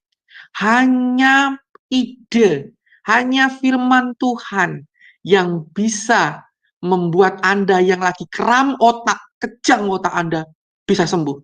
hanya ide, hanya firman Tuhan yang bisa membuat Anda yang lagi kram otak, kejang otak Anda, bisa sembuh.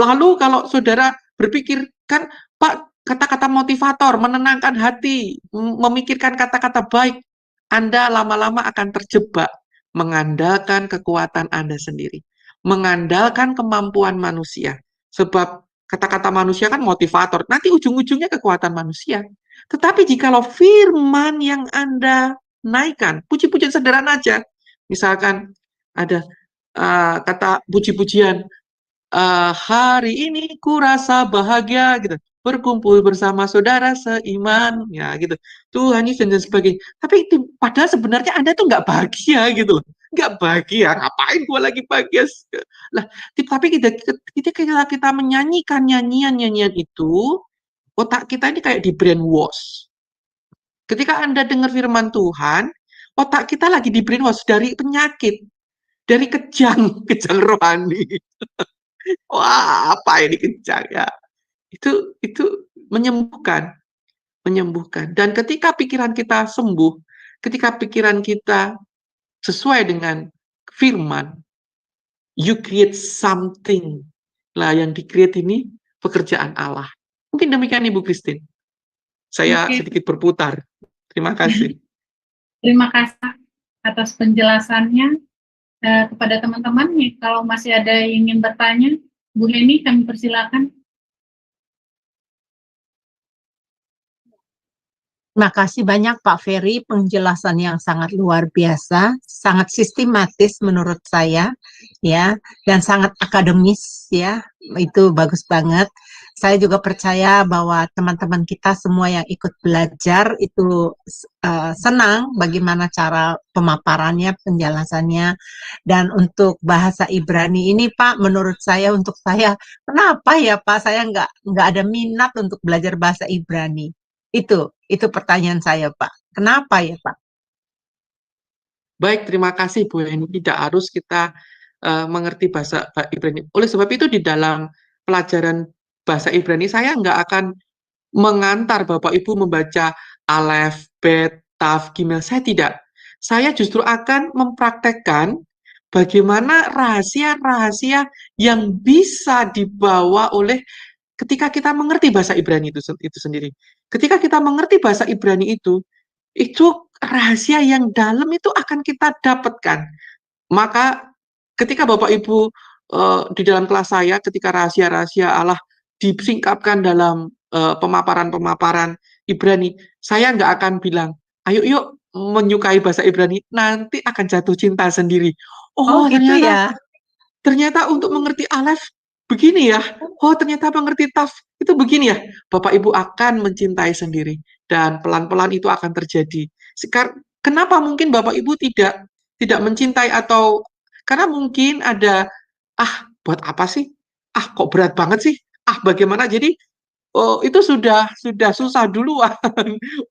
Lalu kalau saudara berpikir, kan Pak, kata-kata motivator, menenangkan hati, memikirkan kata-kata baik, Anda lama-lama akan terjebak mengandalkan kekuatan Anda sendiri, mengandalkan kemampuan manusia. Sebab kata-kata manusia kan motivator, nanti ujung-ujungnya kekuatan manusia. Tetapi jikalau firman yang Anda naikkan, puji-pujian sederhana aja, misalkan ada kata puji-pujian, hari ini ku rasa bahagia gitu, berkumpul bersama saudara seiman, ya gitu, Tuhan Yesus dan sebagainya. Tapi itu padahal sebenarnya Anda tuh nggak bahagia gitu loh, nggak bahagia, ngapain gua lagi bahagia? Lah, tapi kita menyanyikan nyanyian itu, otak kita ini kayak di brainwash. Ketika Anda dengar firman Tuhan, otak kita lagi di brainwash dari penyakit, dari kejang, kejang rohani. Wah, apa ini kejang ya? Itu menyembuhkan, menyembuhkan. Dan ketika pikiran kita sembuh, ketika pikiran kita sesuai dengan firman, you create something. Lah yang di-create ini pekerjaan Allah. Mungkin demikian Ibu Christine. Saya Oke. sedikit berputar. Terima kasih. Terima kasih atas penjelasannya. Kepada teman-teman nih, kalau masih ada yang ingin bertanya, Bu Heni kami persilakan. Terima kasih banyak Pak Ferry, penjelasan yang sangat luar biasa, sangat sistematis menurut saya, ya, dan sangat akademis, ya, itu bagus banget. Saya juga percaya bahwa teman-teman kita semua yang ikut belajar itu senang bagaimana cara pemaparannya, penjelasannya, dan untuk bahasa Ibrani ini Pak, menurut saya, untuk saya, kenapa ya Pak, saya nggak ada minat untuk belajar bahasa Ibrani. Itu pertanyaan saya, Pak. Kenapa ya, Pak? Baik, terima kasih Bu Heni. Tidak harus kita mengerti bahasa Ibrani. Oleh sebab itu di dalam pelajaran bahasa Ibrani saya nggak akan mengantar Bapak Ibu membaca Alef, Bet, Taf, Gimel. Saya tidak. Saya justru akan mempraktekkan bagaimana rahasia-rahasia yang bisa dibawa oleh ketika kita mengerti bahasa Ibrani itu sendiri. Ketika kita mengerti bahasa Ibrani itu rahasia yang dalam itu akan kita dapatkan. Maka ketika Bapak Ibu di dalam kelas saya, ketika rahasia-rahasia Allah disingkapkan dalam pemaparan-pemaparan Ibrani, saya nggak akan bilang, ayo yuk menyukai bahasa Ibrani, nanti akan jatuh cinta sendiri. Oh, gitu ya. Ternyata untuk mengerti Alef begini ya. Oh, ternyata mengerti Taf itu begini ya. Bapak Ibu akan mencintai sendiri dan pelan-pelan itu akan terjadi. Kenapa mungkin Bapak Ibu tidak mencintai, atau karena mungkin ada buat apa sih? Kok berat banget sih? Bagaimana? Jadi itu sudah susah duluan.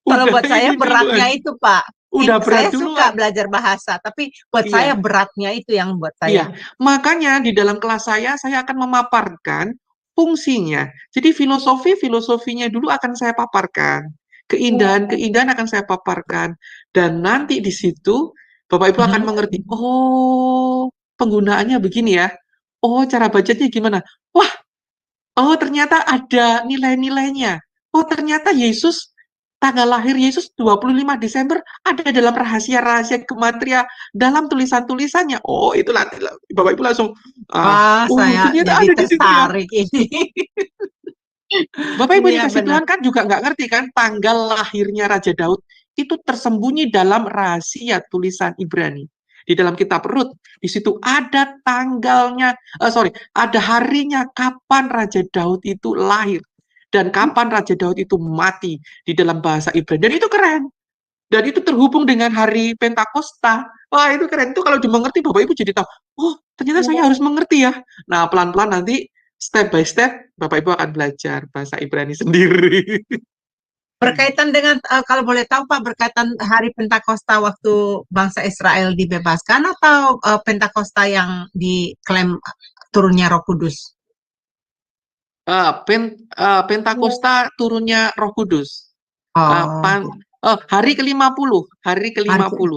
Kalau buat saya ini beratnya duluan. itu, Pak. Udah berat Saya duluan. suka belajar bahasa, tapi buat Iya. saya beratnya itu yang buat saya. Iya, makanya di dalam kelas saya akan memaparkan fungsinya. Jadi filosofinya dulu akan saya paparkan. Keindahan akan saya paparkan. Dan nanti di situ Bapak Ibu akan mengerti, oh penggunaannya begini ya. Oh cara bacanya gimana. Wah, oh ternyata ada nilai-nilainya. Oh ternyata tanggal lahir Yesus 25 Desember ada dalam rahasia-rahasia gematria dalam tulisan-tulisannya. Oh, itu nanti Bapak Ibu langsung Saya ternyata jadi ada di situ ya. tertarik ini. Bapak Ibu Iya, dikasih benar. Tuhan kan juga nggak ngerti kan tanggal lahirnya Raja Daud itu tersembunyi dalam rahasia tulisan Ibrani. Di dalam kitab Rut, di situ ada tanggalnya, ada harinya kapan Raja Daud itu lahir. Dan kapan Raja Daud itu mati di dalam bahasa Ibrani. Dan itu keren. Dan itu terhubung dengan hari Pentakosta. Wah, itu keren. Itu kalau dimengerti, Bapak Ibu jadi tahu, oh, ternyata saya harus mengerti ya. Nah, pelan-pelan nanti, step by step, Bapak Ibu akan belajar bahasa Ibrani sendiri. Berkaitan dengan kalau boleh tahu Pak, berkaitan hari Pentakosta waktu bangsa Israel dibebaskan atau Pentakosta yang diklaim turunnya Roh Kudus? Pentakosta turunnya Roh Kudus. Oh, Hari ke-50, hari ke-50.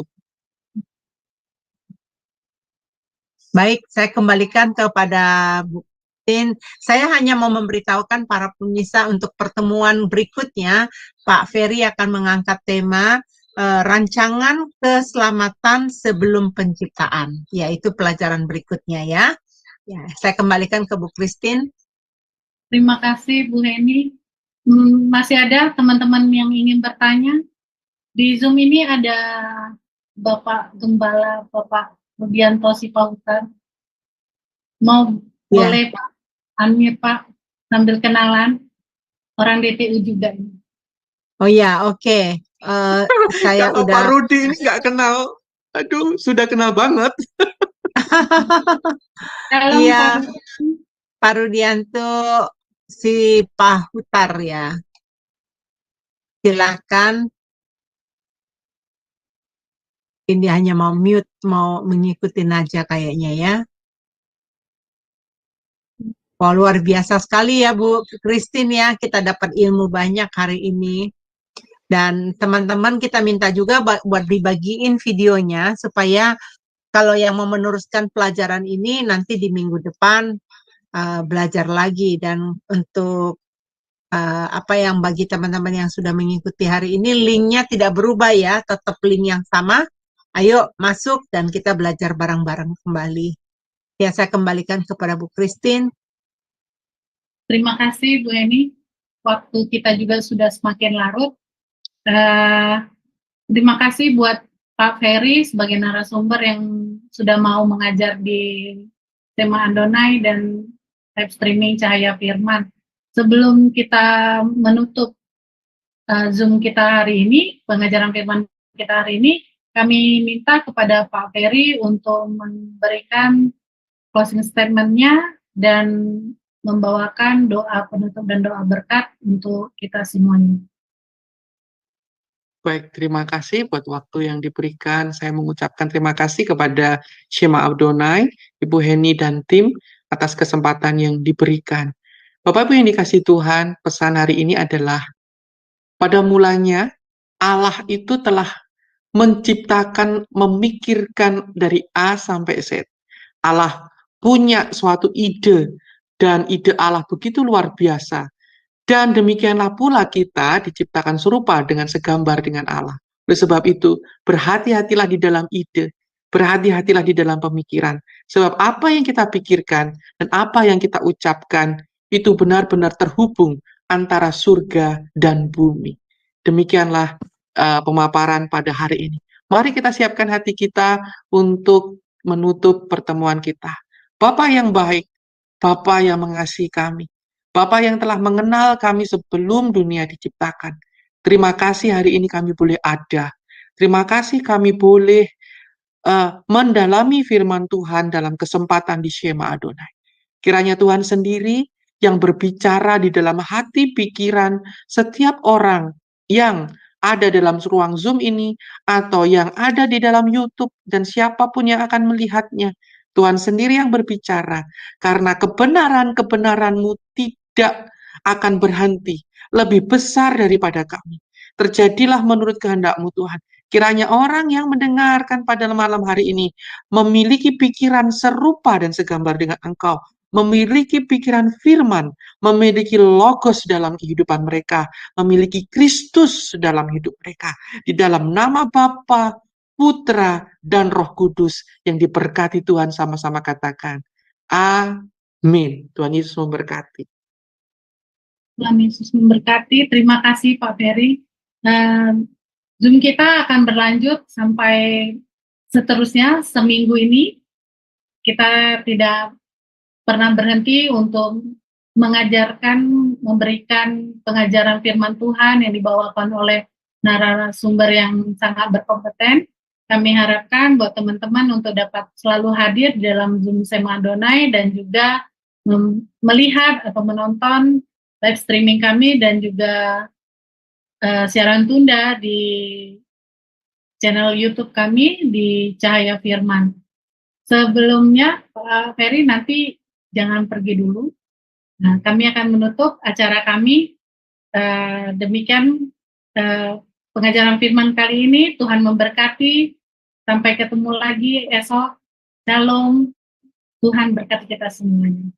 Baik, saya kembalikan kepada Bu Tin. Saya hanya mau memberitahukan para pemirsa untuk pertemuan berikutnya, Pak Ferry akan mengangkat tema rancangan keselamatan sebelum penciptaan, yaitu pelajaran berikutnya ya. Ya, saya kembalikan ke Bu Christine. Terima kasih Bu Heni. Masih ada teman-teman yang ingin bertanya? Di Zoom ini ada Bapak Gembala, Bapak Rubianto Sipautar. Boleh Pak, unmute Pak, sambil kenalan. Orang DTU juga. Oh ya, oke. Saya Kalau udah. Pak Rudi ini nggak kenal, aduh, sudah kenal banget. Iya, Pak Rudianto Sipahutar ya. Silakan. Ini hanya mau mute, mau mengikutin aja kayaknya ya. Wah, luar biasa sekali ya Bu Christine ya, kita dapat ilmu banyak hari ini. Dan teman-teman kita minta juga buat dibagiin videonya supaya kalau yang mau meneruskan pelajaran ini nanti di minggu depan belajar lagi. Dan untuk apa yang bagi teman-teman yang sudah mengikuti hari ini, linknya tidak berubah ya, tetap link yang sama. Ayo masuk dan kita belajar bareng-bareng kembali. Ya, saya kembalikan kepada Bu Christine. Terima kasih Bu Eni. Waktu kita juga sudah semakin larut. Terima kasih buat Pak Ferry sebagai narasumber yang sudah mau mengajar di tema Adonai dan live streaming Cahaya Firman. Sebelum kita menutup Zoom kita hari ini, pengajaran firman kita hari ini, kami minta kepada Pak Ferry untuk memberikan closing statement-nya dan membawakan doa penutup dan doa berkat untuk kita semuanya. Baik, terima kasih buat waktu yang diberikan. Saya mengucapkan terima kasih kepada Shema Adonai, Ibu Heni dan tim atas kesempatan yang diberikan. Bapak Ibu yang dikasih Tuhan, pesan hari ini adalah pada mulanya Allah itu telah menciptakan, memikirkan dari A sampai Z. Allah punya suatu ide dan ide Allah begitu luar biasa. Dan demikianlah pula kita diciptakan serupa dengan segambar dengan Allah. Oleh sebab itu, berhati-hatilah di dalam ide, berhati-hatilah di dalam pemikiran. Sebab apa yang kita pikirkan dan apa yang kita ucapkan itu benar-benar terhubung antara surga dan bumi. Demikianlah pemaparan pada hari ini. Mari kita siapkan hati kita untuk menutup pertemuan kita. Bapa yang baik, Bapa yang mengasihi kami, Bapa yang telah mengenal kami sebelum dunia diciptakan. Terima kasih hari ini kami boleh ada. Terima kasih kami boleh mendalami firman Tuhan dalam kesempatan di Shema Adonai. Kiranya Tuhan sendiri yang berbicara di dalam hati pikiran setiap orang yang ada dalam ruang Zoom ini atau yang ada di dalam YouTube dan siapapun yang akan melihatnya. Tuhan sendiri yang berbicara karena kebenaran-kebenaran-Mu tidak akan berhenti, lebih besar daripada kami. Terjadilah menurut kehendak-Mu Tuhan. Kiranya orang yang mendengarkan pada malam hari ini memiliki pikiran serupa dan segambar dengan Engkau, memiliki pikiran firman, memiliki logos dalam kehidupan mereka, memiliki Kristus dalam hidup mereka. Di dalam nama Bapa, Putra, dan Roh Kudus yang diberkati Tuhan, sama-sama katakan, amin. Tuhan Yesus memberkati. Tuhan Yesus memberkati. Terima kasih Pak Ferry. Zoom kita akan berlanjut sampai seterusnya seminggu ini. Kita tidak pernah berhenti untuk mengajarkan, memberikan pengajaran firman Tuhan yang dibawakan oleh narasumber yang sangat berkompeten. Kami harapkan buat teman-teman untuk dapat selalu hadir di dalam Zoom Shema Adonai dan juga melihat atau menonton live streaming kami dan juga siaran tunda di channel YouTube kami di Cahaya Firman. Sebelumnya, Pak Ferry nanti jangan pergi dulu. Nah, kami akan menutup acara kami. Demikian pengajaran firman kali ini. Tuhan memberkati. Sampai ketemu lagi esok. Shalom. Tuhan berkati kita semuanya.